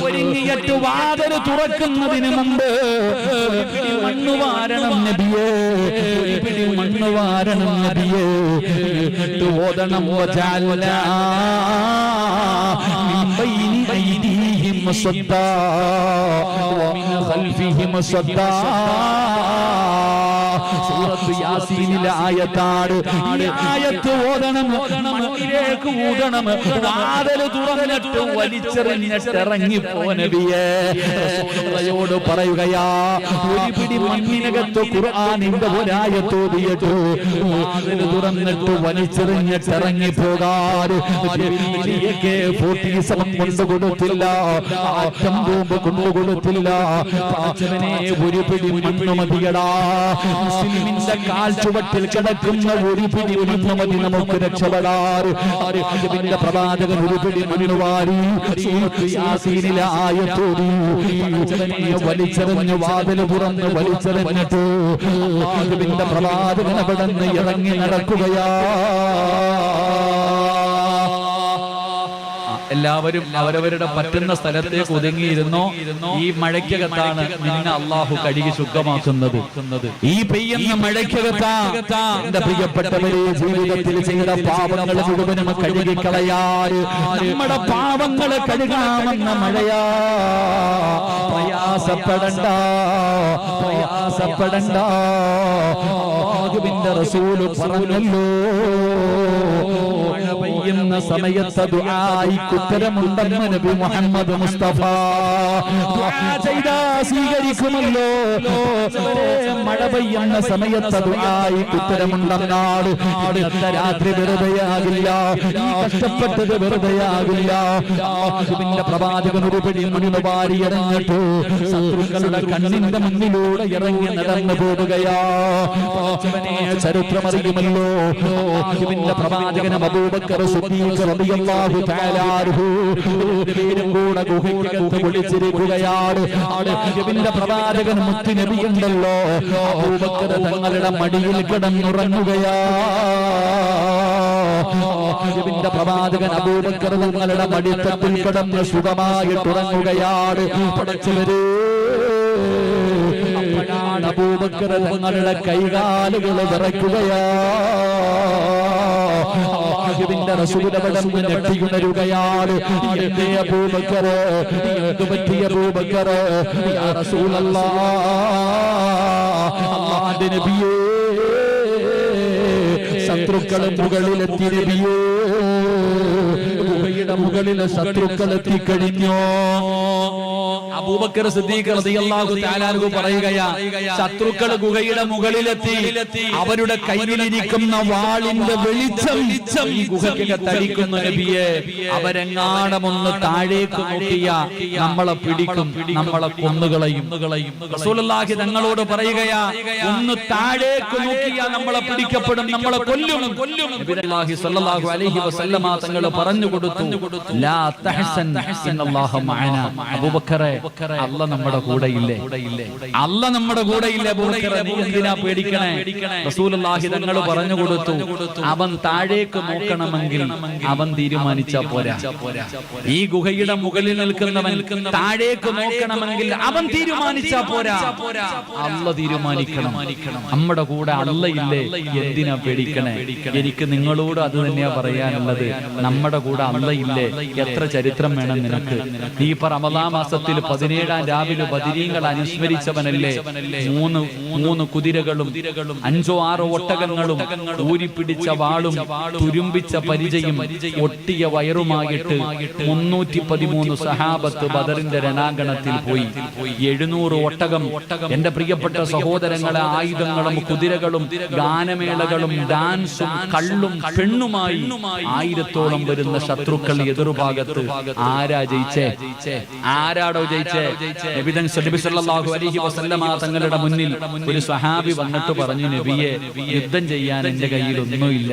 A: ഒരുങ്ങിയിട്ട് വാതിൽ തുറക്കുന്നതിന് മുമ്പ് ഒരു പിടി മണ്ണ് വാരണം നബിയേ, ഒരു പിടി മണ്ണ് വാരണം നബിയേ. എന്നിട്ട് ഓതണം വജഅൽനാ മിൻ ബൈനി ഐദീഹിം സദ്ദാ വമിൻ ഖൽഫിഹിം സദ്ദാ. സൂറത്ത് യാസീനിലെ ആയത്താണ്. ഈ ആയത്ത് ഓതണം, മണ്ണിലേക്ക് ഊതണം, വാതിൽ തുറന്നിട്ട് വലിച്ചെറിഞ്ഞിട്ട് ഇറങ്ങിപ്പോ നബിയേ. റസൂലുള്ളാഹിയോട് പറയുകയാ, ഒരു പിടി മണ്ണിനകത്ത് ഖുർആനിന്റെ ഒരായത്ത് ഓതിയിട്ട് വാതിൽ തുറന്നിട്ട് വലിച്ചെറിഞ്ഞിട്ട് ഇറങ്ങിപ്പോകാൻ AK-47 കൊണ്ടുകൊടുത്തില്ല, ആറ്റം ബോംബ് കൊണ്ടുകൊടുത്തില്ല. പാച്ചവനെ ഒരു പിടി മണ്ണ് മതിയടാ. മുസ്ലിമിന്റെ കാൽ ചുവട്ടിൽ കിടക്കുന്ന ഒരു പിടി മണ്ണ് മതി നമുക്ക് രക്ഷപ്പെടാൻ. അതിന്റെ പ്രവാചകൻ ഒരു പിടി മണ്ണ് വാരി സൂറത്ത് യാസീനിലെ ആയത്തോടി വലിച്ചെറിഞ്ഞ് വാതിൽ തുറന്ന് വലിച്ചെറിഞ്ഞിട്ട് അതിന്റെ പ്രവാചകൻ അവിടെ നിന്ന് ഇറങ്ങി നടക്കുകയാ. എല്ലാവരും അവരവരുടെ പറ്റുന്ന സ്ഥലത്തേക്ക് ഒതുങ്ങിയിരുന്നോ. ഈ മഴയ്ക്കകത്താണ് നിന്നെ അള്ളാഹു കഴുകി ശുദ്ധമാക്കുന്നത്. ഈ പെയ്യുന്ന മഴയ്ക്കകത്താ എന്റെ പ്രിയപ്പെട്ടവരെ ജീവിതത്തിൽ ചെയ്ത പാപങ്ങൾ മുഴുവനും കഴുകിക്കളയാൻ നമ്മുടെ പാപങ്ങൾ കഴുകാമെന്ന മഴയാ. പ്രയാസപ്പെടണ്ട, പ്രയാസപ്പെടണ്ട. അല്ലാഹുവിന്റെ റസൂൽ പറഞ്ഞല്ലോ, മഴ പെയ്യുന്ന സമയത്ത് ദുആയിക്ക് ഉത്തരമുണ്ടെന്ന് നബി മുഹമ്മദ് മുസ്തഫ. ദുആ ചെയ്താ സ്വീകരിക്കുമല്ലോ. മഴ പെയ്യുന്ന സമയത്ത് ദുആയിക്ക് ഉത്തരമുണ്ടെന്നാണ്. ഇന്നത്തെ രാത്രി വെറുതെയാകില്ല, ഈ കഷ്ടപ്പെട്ടത് വെറുതെയാകില്ല. അല്ലാഹുവിന്റെ പ്രവാചകൻ ഒരു പിടി മണ്ണ് വാരി എറിഞ്ഞിട്ട് ശത്രുക്കളുടെ കണ്ണിന്റെ മുന്നിലൂടെ ഇറങ്ങി നടന്നു പോവുകയാ. ചരിത്രമറിയുമല്ലോ, അല്ലാഹുവിന്റെ പ്രവാചകൻ അബൂബക്കർ സിദ്ദീഖ് റളിയല്ലാഹു തആല അൻഹു പേരും കൂടെ ഗുഹയ്ക്കകത്ത് വിളിച്ചിരിക്കുകയാണ്. അല്ലാഹുവിന്റെ പ്രവാചകൻ മുത്ത് നബി ഉണ്ടല്ലോ, അബൂബക്കർ തങ്ങളുടെ മടിയിൽ കിടന്നുറങ്ങുകയാ. അല്ലാഹുവിന്റെ പ്രവാചകൻ അബൂബക്കർ തങ്ങളുടെ മടിത്തട്ടിൽ കിടന്ന് സുഖമായിട്ടുറങ്ങുകയാണ്. പടച്ചവരേ, അബൂബക്കർ തങ്ങളുടെ കൈകാലുകൾ വിറയ്ക്കുകയാ. അല്ലാഹുവിന്റെ റസൂൽ അവിടെ ഞെട്ടിയുണരുകയാണ്. എന്തേ അബൂബക്കർ, എന്തു പറ്റി അബൂബക്കർ? യാ റസൂലല്ലാഹ്, അല്ലാഹുവിന്റെ നബിയേ, ശത്രുക്കൾ മുകളിലെത്തി നബിയേ, ഗുഹയുടെ മുകളിലെ ശത്രുക്കൾ എത്തിക്കഴിഞ്ഞോ? അബൂബക്കർ സിദ്ദീഖ് റളിയല്ലാഹു തആല അൻഹു പറയുകയാ, ശത്രുക്കൾ ഗുഹയുടെ മുകളിലെത്തി. അവരുടെ കയ്യിലിരിക്കുന്ന വാളിന്റെ വെളിച്ചം ഈ ഗുഹയ്ക്കകത്ത് അടിക്കുന്ന നബിയെ. അവരെങ്ങാണം ഒന്ന് താഴേക്ക് നോക്കിയ നമ്മളെ പിടിക്കും, നമ്മളെ കൊന്നുകളയും. റസൂലുള്ളാഹി തങ്ങളോട് പറയുകയാ, ഒന്ന് താഴേക്ക് നോക്കിയ നമ്മളെ പിടിക്കപ്പെടും, നമ്മളെ കൊല്ലും. നബി സല്ലല്ലാഹു അലൈഹി വസല്ലമ തങ്ങൾ പറഞ്ഞു കൊടുത്തു, ലാ തഹ്സൻ ഇന്നല്ലാഹ മഅനാ. അബൂബക്കറേ, അല്ല നമ്മുടെ കൂടെ ഇല്ലേ? അല്ല നമ്മുടെ കൂടെ ഇല്ലേ? അബൂബക്കറേ, നീ എന്തിനാ പേടിക്കണേ? റസൂലുള്ളാഹി തങ്ങൾ പറഞ്ഞു കൊടുത്തു, അവൻ താഴേക്ക് നോക്കണമെങ്കിൽ അവൻ തീരുമാനിച്ചാ പോരാ. ഈ ഗുഹയുടെ മുകളിൽ നിൽക്കുന്നവൻ താഴേക്ക് നോക്കണമെങ്കിൽ അവൻ തീരുമാനിച്ചാ പോരാ, അല്ല തീരുമാനിക്കണം. നമ്മുടെ കൂടെ അല്ല ഇല്ലേ? എന്തിനാ പേടിക്കണേ? എനിക്ക് നിങ്ങളോട് അത് തന്നെയാ പറയാനുള്ളത്. നമ്മുടെ കൂടെ അല്ല ഇല്ലേ? എത്ര ചരിത്രം വേണം നിനക്ക്? നീ ഇപ്പൊ റമദാൻ മാസത്തിൽ 17-ാം രാവിലെ ബദരീങ്ങൾ അനുസ്മരിച്ചവനല്ലേ? മൂന്ന് കുതിരകളും 5-6 ഒട്ടകങ്ങളും ഊരിപ്പിടിച്ച വാളും തുരുമ്പിച്ച പരിചയും ഒട്ടിയ വയറുമായിട്ട് 313 സഹാബത്ത് ബദറിന്റെ രണാങ്കണത്തിൽ പോയി. 700 ഒട്ടകം. എന്റെ പ്രിയപ്പെട്ട സഹോദരങ്ങളെ, ആയുധങ്ങളും കുതിരകളും ഗാനമേളകളും ഡാൻസും കള്ളും പെണ്ണുമായി 1000-ഓളം വരുന്ന ശത്രുക്കൾ എതിർഭാഗത്ത്. ആരാ ജയിച്ചേ? ആരാടോ ജയിച്ചേ? നബി സല്ലല്ലാഹു അലൈഹി വസല്ലമ തങ്ങളുടെ മുന്നിൽ ഒരു സ്വഹാബി വന്നിട്ട് പറഞ്ഞു, നബിയെ, യുദ്ധം ചെയ്യാൻ എന്റെ കയ്യിൽ ഒന്നുമില്ല.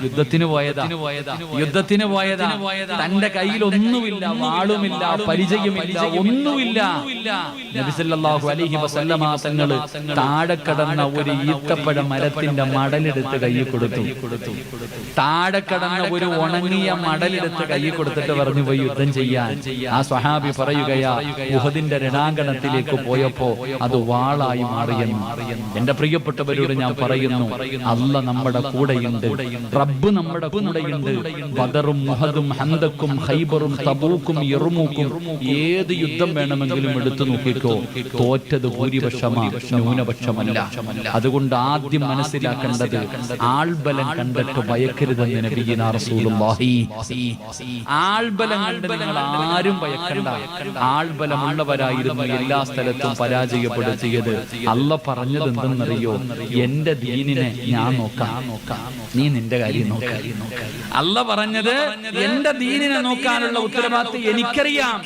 A: യുദ്ധത്തിന് പോയതാ. തന്റെ കയ്യിൽ ഒന്നുമില്ല, വാളുമില്ല, പരിചയമില്ല, ഒന്നുമില്ല. നബി സല്ലല്ലാഹു അലൈഹി വസല്ലമ തങ്ങൾ താഴെ കടന്ന ഒരു ഈത്തപ്പഴ മരത്തിന്റെ മടലെടുത്ത് കൈ കൊടുത്തു. താഴെ കടന്ന ഒരു ഉണങ്ങിയ മടലെടുത്ത് കൈ കൈ കൊടുത്തിട്ട് പറഞ്ഞു പോയി യുദ്ധം ചെയ്യാൻ. ആ സ്വഹാബി പറയുകയാ, ഉഹദിന്റെ രണാങ്കണത്തിലേക്ക് പോയപ്പോ അത് വാളായി മാറിയെന്ന്. എന്റെ പ്രിയപ്പെട്ടവരോട് ഞാൻ പറയുന്നു, അല്ല നമ്മുടെ കൂടെയുണ്ട്, റബ്ബ് നമ്മുടെ കൂടെയുണ്ട്. ബദറും മുഹദും ഹന്തക്കും ഖൈബറും തബൂക്കും യർമൂക്കും ഏത് യുദ്ധം വേണമെങ്കിലും എടുത്തു നോക്കിക്കോ, തോറ്റത് ഭൂരിപക്ഷമാ, ന്യൂനപക്ഷമല്ല. അതുകൊണ്ട് ആദ്യം മനസ്സിലാക്കേണ്ടത് ആൾബലം കണ്ടിട്ട് ഭയക്കരുതെന്ന് നബിയിനാ റസൂലുള്ളാഹി. ആൾബലം കണ്ട് നിങ്ങൾ ആരും ഭയക്കണ്ട. ആൾബലമുള്ളവരായിരുന്നു എല്ലാ സ്ഥലത്തും പരാജയപ്പെടുത്തിയത്. അല്ല പറഞ്ഞത് എന്തെന്നറിയോ? എന്റെ ദീനിനെ ഞാൻ നോക്കാം, നീ നിന്റെ കാര്യം നോക്ക. അല്ല പറഞ്ഞത് എന്റെ ദീനിനെ നോക്കാനുള്ള ഉത്തരവാദിത്വം എനിക്കറിയാം.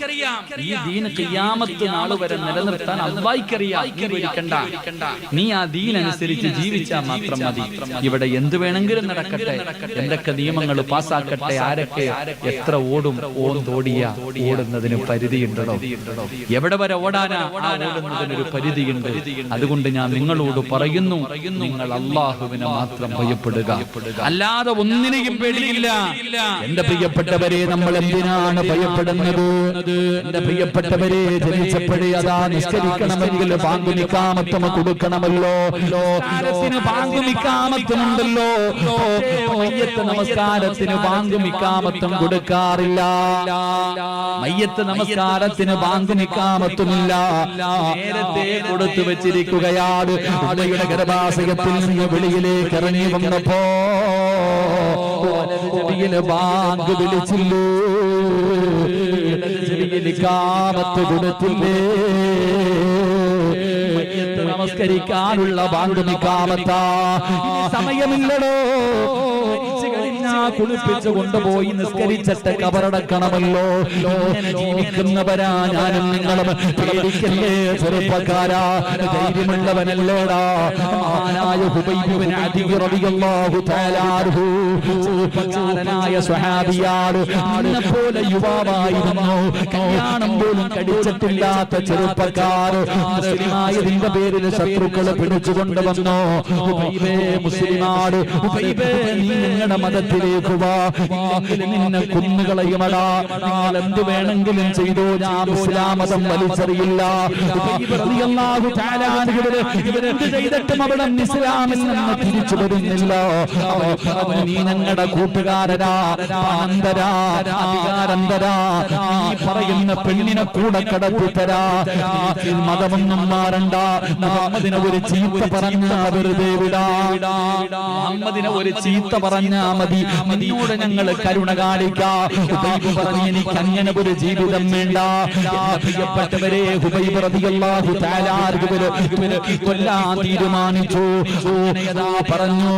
A: ഈ ദീൻ ഖിയാമത്ത് നാൾ വരെ നിലനിർത്താൻ അല്ലാഹ്ക്കറിയാം. നീ പേടിക്കണ്ട, നീ ആ ദീൻ അനുസരിച്ച് ജീവിച്ചാൽ മാത്രം മതി. ഇവിടെ എന്ത് വേണമെങ്കിലും നടക്കട്ടെ, എന്തൊക്കെ നിയമങ്ങൾ പാസ്സാക്കട്ടെ, ആരൊക്കെ എത്ര ഓടും, ഓടിയ ഓടുന്നതിന് പരിധിയുണ്ടോ? എവിടെ വരെ ഓടാനാ? ആ ഓടുന്നതിനൊരു പരിധിയുണ്ട്. അതുകൊണ്ട് ഞാൻ നിങ്ങളോട് പറയുന്നു, നിങ്ങൾ അല്ലാഹുവിനെ മാത്രം ഭയപ്പെടുക, അല്ലാതെ ഒന്നിനെയും പേടിയില്ല. എന്റെ പ്രിയപ്പെട്ടവരെ, നമ്മൾ എന്തിനാണ് ഭയപ്പെടുന്നത്? എന്റെ പ്രിയപ്പെട്ടവരെ, ജനിച്ചപ്പോഴേ അതാ നിസ്കരിക്കണമെങ്കിൽ പാങ്കുനിക്കാമത്തും കൊടുക്കണമല്ലോ, പാങ്കുനിക്കാമത്തുമുണ്ടല്ലോ. മയ്യത്ത് നമസ്കാരത്തിന് പാങ്കുനിക്കാമത്തും കൊടുക്കാറില്ല, മയ്യത്ത് നമസ്കാരത്തിന് പാങ്കുനിക്കാമത്തുമില്ല. നേരത്തെ കൊടുത്തു വെച്ചിരിക്കുകയാണ്. അമ്മയുടെ ഗർഭാശയത്തിൽ നിന്ന് വെളിയിലേക്ക് ഇറങ്ങി വന്നപ്പോ ബാങ്ക് വിളിച്ചില്ലേ, കാമത്ത് കൊടുത്തില്ലേ? മയ്യത്ത് നമസ്കരിക്കാനുള്ള ബാങ്ക് നിക്കാമത്താ. സമയമില്ലടോ, കുളിപ്പിച്ചു കൊണ്ടുപോയി നിസ്കരിച്ചിട്ട് കബറടക്കണമല്ലോ. ഇങ്ങനെ ജീവിക്കുന്നവരാ ഞാനും നിങ്ങളും. പേടിക്കല്ലേ ചെറുപ്പക്കാരാ, ധൈര്യമുള്ളവനല്ലേടാ. മഹാനായ ഹുബൈബ് ബിൻ അദി റളിയല്ലാഹു തആല അൻഹു ചെറുപ്പക്കാരനായ സ്വഹാബിയാണ്. പോലെ യുവാവായിരുന്നു, കല്യാണം പോലും കഴിച്ചിട്ടില്ലാത്ത ചെറുപ്പക്കാർ. മുസ്ലിമായതിന്റെ പേരിൽ ശത്രുക്കൾ പിടിച്ചുകൊണ്ടുവന്നു. ഹുബൈബേ മുസ്ലിമാണ്, ഹുബൈബേ നീ നിങ്ങളുടെ മതത്തിലേക്ക് വാ, നിന്നെ കുന്നുകളയുമടാ. നിങ്ങൾ എന്ത് വേണമെങ്കിലും ചെയ്തോ, ഞാൻ ഇസ്ലാം മതം വലിച്ചെറിയില്ല. ഇവരെന്ത് ചെയ്തിട്ടും അവിടെ ഇസ്ലാമിൽ നിന്ന് തിരിച്ചു വരുന്നില്ല. നീ ഞങ്ങളുടെ കൂട്ടുകാരനാ, അന്തരാ, അധികാരന്തരാ. നീ പറയുന്ന പെണ്ണിനെ കൂടെ കടത്തിത്തരാ. മതമൊന്നും മാറണ്ട. മുഹമ്മദിനെ ഒരു ചീത്ത പറഞ്ഞ വെറുതെ വിടാ, മുഹമ്മദിനെ ഒരു ചീത്ത പറഞ്ഞാ മതി, നിന്നോട് ഞങ്ങൾ കരുണ കാണിക്കാം. ഹുബൈബ് പറഞ്ഞു, എനിക്ക് അങ്ങനെ ഒരു ജീവിതം വേണ്ട. പ്രിയപ്പെട്ടവരെ, ഹുബൈബ് റളിയല്ലാഹു തആല കൊല്ലാൻ തീരുമാനിച്ചു. പറഞ്ഞു,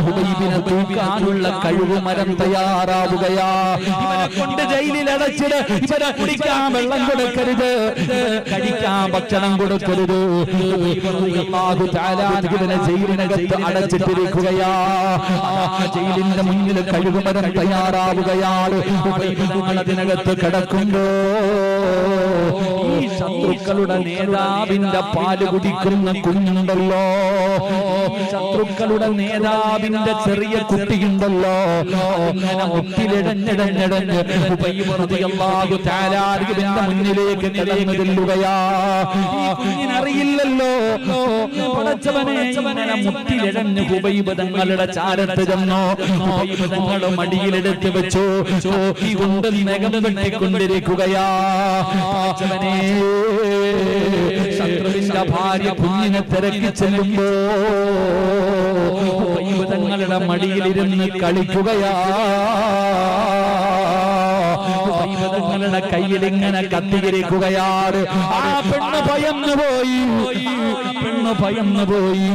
A: ഹുബൈബിനെ തൂക്കാനുള്ള കഴിവ് മരം തയ്യാറാവുകയാ. ഇവനെ കൊണ്ട് ജയിലിൽ അടച്ചിട്. ഇവരെ കുടിക്കാൻ വെള്ളം കൊടുക്കരുത്, കഴിക്കാൻ ഭക്ഷണം കൊടുക്കരുത്. ഇവനെ ജയിലിനകത്ത് അടച്ചിട്ടിരിക്കുകയാ. ജയിലിന്റെ മുന്നിൽ കഴുകുമരം തയ്യാറാവുകയാണ്. അതിനകത്ത് കിടക്കുമ്പോ ഈ ശത്രുക്കളുടെ നേതാവിന്റെ പാല് കുടിക്കുന്ന കുഞ്ഞുണ്ടല്ലോ, ശത്രുക്കളുടെ നേതാവിന്റെ ചെറിയ കുട്ടിയുണ്ടല്ലോ, മുട്ടിലിടഞ്ഞിടഞ്ഞിടഞ്ഞ് മുന്നിലേക്ക് കടന്നു ചെല്ലുകയാ. ഈ കുഞ്ഞിനറിയില്ലല്ലോ, പടച്ചവനെ മുട്ടിലിഴഞ്ഞ് ഹുബൈബ് തങ്ങളുടെ ചാരത്ത് ചെന്നോ. ഹുബൈബ് തങ്ങളുടെ മടിയിലെടുത്ത് വെച്ചു, ചോക്കി കൊണ്ട് നഖം വെട്ടിക്കൊണ്ടിരിക്കുകയാ. പടച്ചവനെ, ശത്രുവിന്റെ ഭാര്യ കുഞ്ഞിനെ തിരക്കി ചെല്ലുമ്പോ ഹുബൈബ് തങ്ങളുടെ മടിയിലിരുന്ന് കളിക്കുകയാ. തങ്ങളുടെ കയ്യിൽ ഇങ്ങനെ കത്തിയിരിക്കുകയാണ്. ആ പെണ്ണ് ഭയന്നു പോയി, പെണ്ണ് ഭയന്നു പോയി.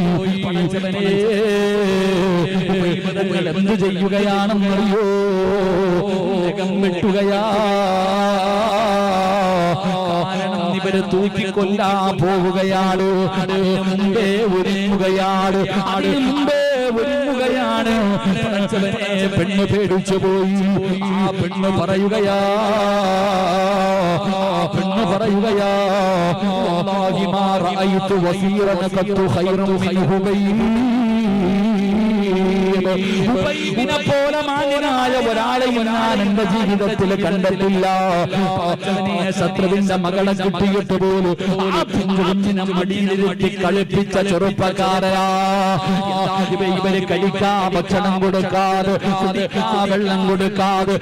A: എന്ത് ചെയ്യുകയാണെന്നറിയോ? നഖം വെട്ടുകയാ. കാരണം ഇവര് തൂക്കിക്കൊല്ലാൻ പോവുകയാണ്. അതിന് മുമ്പേ ഒരുങ്ങുകയാണ്, അതിന് മുമ്പേ ഒരുങ്ങുകയാണ്. പെണ്ണ് പേടിച്ചു പോയി. ആ പെണ്ണ് പറയുകയാ, പെണ്ണ് പറയുകയാ, വല്ലാഹി മാ റഅയ്തു വസീറൻ ഖത്തു ഖൈറൻ മിൻഹു ബൈനി. ഉബൈബിനെ പോലെ മാന്യനായ ഒരാളെയും ഞാൻ എന്റെ ജീവിതത്തിൽ കണ്ടിട്ടില്ല. ശത്രുവിന്റെ മകളെ കിട്ടിയിട്ട് പോലും ആ കുഞ്ഞിനെ മടിയിലിരുത്തി കളിപ്പിച്ച ചെറുപ്പക്കാരാ. ഇവര് കഴിക്കാ ഭക്ഷണം കൊടുക്കാതെ വെള്ളം കൊടുക്കാതെ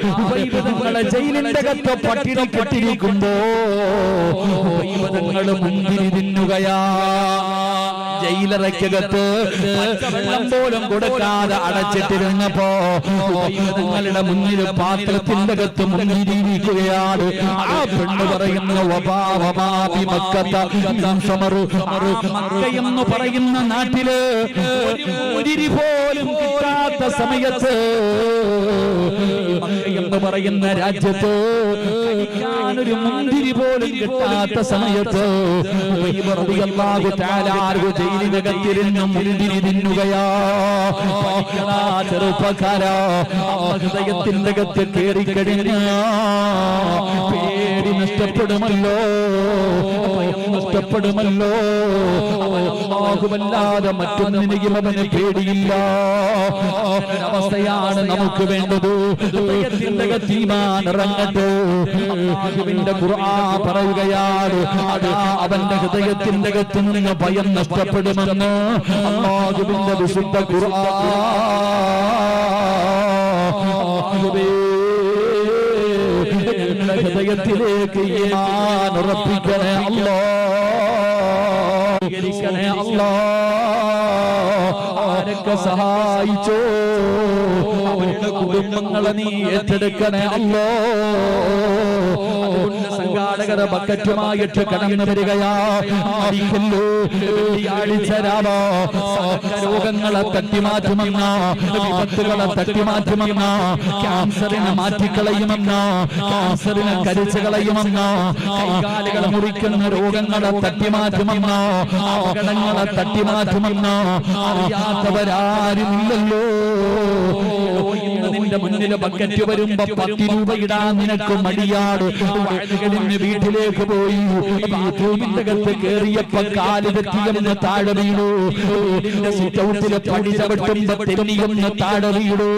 A: തങ്ങളെ ജയിലിന്റെ അകത്ത് പട്ടിണി കെട്ടിരിക്കുമ്പോ തങ്ങള് മുന്തിരി തിന്നുകയാ. ജയിലറയ്ക്കകത്ത് വെള്ളം പോലും കൊടുക്കാതെ അടച്ചിട്ടിരുന്നപ്പോ തങ്ങളുടെ മുന്നിൽ പാത്രത്തിന്റെ അകത്ത് മുന്നിരിക്കുകയാണ്. ആ പെണ്ണ് പറയുന്ന എന്ന് പറയുന്ന നാട്ടില് ഒരു പോലും കിട്ടാത്ത സമയത്ത് എന്ന് പറയുന്ന രാജ്യത്ത് ഒരു മുന്തിരി പോലും കിട്ടാത്ത സമയത്ത് ജയിലിനകത്തിരുന്ന് മുന്തിരി തിന്നുകയാ. ചെറുപ്പക്കാരാ, ഹൃദയത്തിന്റെ അകത്ത് കയറിക്കഴിഞ്ഞ പേടി നഷ്ടപ്പെടുമല്ലോ, നഷ്ടപ്പെടുമല്ലോ. അല്ലാതെ മറ്റൊന്നിനെയും അവന് പേടിയില്ല. അവസ്ഥയാണ് നമുക്ക് വേണ്ടത്. ഹൃദയത്തിന്റെ അകത്ത് ഈമാൻ ഇറങ്ങട്ടെ. അല്ലാഹുവിന്റെ ഖുർആൻ പറയുകയാണ്, അവന്റെ ഹൃദയത്തിന്റെ അകത്ത് നിന്ന് ഭയം നഷ്ടപ്പെടുമെന്ന് അല്ലാഹുവിന്റെ വിശുദ്ധ ഖുർആൻ. ഹൃദയത്തിലേക്ക് ഈമാൻ ഉറപ്പിക്കണേ അല്ലാഹ്. ആരൊക്കെ സഹായിച്ചോ അവരുടെ കുടുംബങ്ങളെ നീ ഏറ്റെടുക്കണേ അല്ലാഹ്. സംഘാടകർ ബക്കറ്റുമായിട്ട് കടന്നു വരികയാ. രോഗങ്ങളെ തട്ടിമാറ്റുമെന്ന, വിപത്തുകളെ തട്ടിമാറ്റുമെന്ന, ക്യാൻസറിനെ മാറ്റിക്കളയുമെന്ന, ക്യാൻസറിനെ കരിച്ചു കളയുമെന്ന, കൈകാലുകൾ മുറിക്കുന്ന രോഗങ്ങളെ തട്ടിമാറ്റുമെന്ന, അപകടങ്ങളെ തട്ടിമാറ്റുമെന്ന അറിയാത്തവരാരുമില്ലല്ലോ. ഇന്ന് നിന്റെ മുന്നിൽ ബക്കറ്റ് വരുമ്പോ 10 രൂപ ഇടാൻ നിനക്ക് മടിയാട്. വീട്ടിലേക്ക് പോയി ബാത്റൂമിന്റെ അകത്ത് കയറിയപ്പോ കാല് തെറ്റിയൊന്ന് താഴെ വീണു. വീടിന്റെ സിറ്റൗട്ടിലെ പടി ചവിട്ടുമ്പോ തെന്നിയൊന്ന് താഴെ വീണു.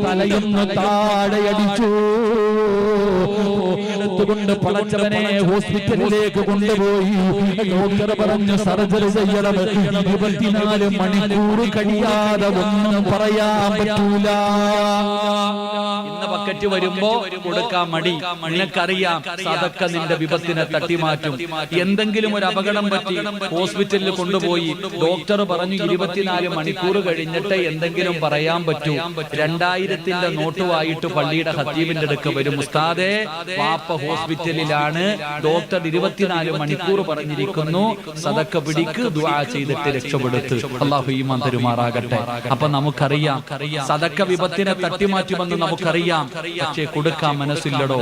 A: തലയൊന്ന് താഴെയടിച്ചു. എടുത്തുകൊണ്ട് പടച്ചവനെ ഹോസ്പിറ്റലിലേക്ക് കൊണ്ടുപോയി. ഡോക്ടർ പറഞ്ഞു സർജറി ചെയ്യണം. 24 മണിക്കൂർ കഴിയാതെ ഒന്നും പറയാൻ പറ്റൂല. ഇന്ന് ബക്കറ്റ് വരുമ്പോ കൊടുക്കാൻ മടി. നിനക്കറിയാം സദക്ക നിന്റെ വിപത്തിനെ തട്ടിമാറ്റും. എന്തെങ്കിലും ഒരു അപകടം പറ്റി ഹോസ്പിറ്റലിൽ കൊണ്ടുപോയി ഡോക്ടർ പറഞ്ഞു 24 മണിക്കൂർ കഴിഞ്ഞിട്ട് എന്തെങ്കിലും പറയാൻ പറ്റൂ. 2000-ന്റെ നോട്ടുമായിട്ട് പള്ളിയുടെ ഖത്തീബിന്റെ അടുക്ക് വരും. ഉസ്താദേ, വാപ്പ ഹോസ്പിറ്റലിലാണ്, ഡോക്ടർ 24 മണിക്കൂർ പറഞ്ഞിരിക്കുന്നു, സദക്ക പിടിക്ക്, ദുആ ചെയ്തിട്ട് രക്ഷപ്പെടുത്ത്. അല്ലാഹു ഈമാൻ തരുമാറാകട്ടെ. അപ്പൊ നമുക്കറിയാം സദക്ക വിപത്തിനെ തട്ടിമാറ്റുമെന്ന് നമുക്കറിയാം. പക്ഷേ കൊടുക്കാൻ മനസ്സില്ലടോ.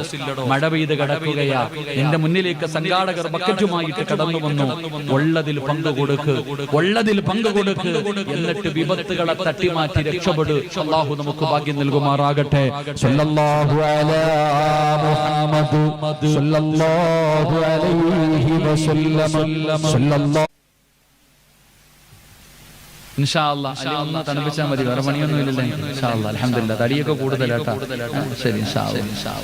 A: മഴ പെയ്ത് കിടക്കുകയാ. എന്റെ മുന്നിലേക്ക് സംഘാടകർ ബക്കറ്റുമായിട്ട് കടന്നു വന്നു. ഉള്ളതിൽ പങ്കുകൊടുക്ക്, ഉള്ളതിൽ പങ്കുകൊടുക്ക്, എന്നിട്ട് വിപത്തുകളെ തട്ടിമാറ്റി രക്ഷപ്പെടു. അല്ലാഹു നമുക്ക് ഭാഗ്യം നൽകുമാറാകട്ടെ. സല്ലല്ലാഹു അലാ മുഹമ്മദ് സല്ലല്ലാഹു അലൈഹി വസല്ലം സല്ലല്ലാഹു. ഇൻഷാ അല്ലാഹ് അലി ഒന്ന് തണുപ്പിച്ചാൽ മതി, വേറെ പണിയൊന്നും ഇല്ലല്ലോ. ഇൻഷാ അല്ലാഹ് അൽഹംദുലില്ലാഹ് തടിയൊക്കെ കൂടുതലാട്ടാ. ശരി, ഇൻഷാ അല്ലാഹ്.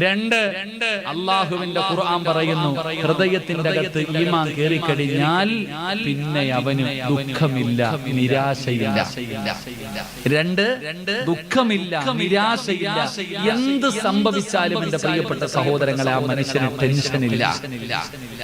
A: 2 അല്ലാഹുവിന്റെ ഖുർആൻ പറയുന്നു, ഹൃദയത്തിന്റെ അകത്ത് ഈമാൻ കേറിക്കഴിഞ്ഞാൽ പിന്നെ അവന് ദുഃഖമില്ല, നിരാശയില്ല. 2 ദുഃഖമില്ല, നിരാശയില്ല. എന്ത് സംഭവിച്ചാലും എന്റെ പ്രിയപ്പെട്ട സഹോദരങ്ങളെ, ആ മനുഷ്യന് ടെൻഷനില്ല.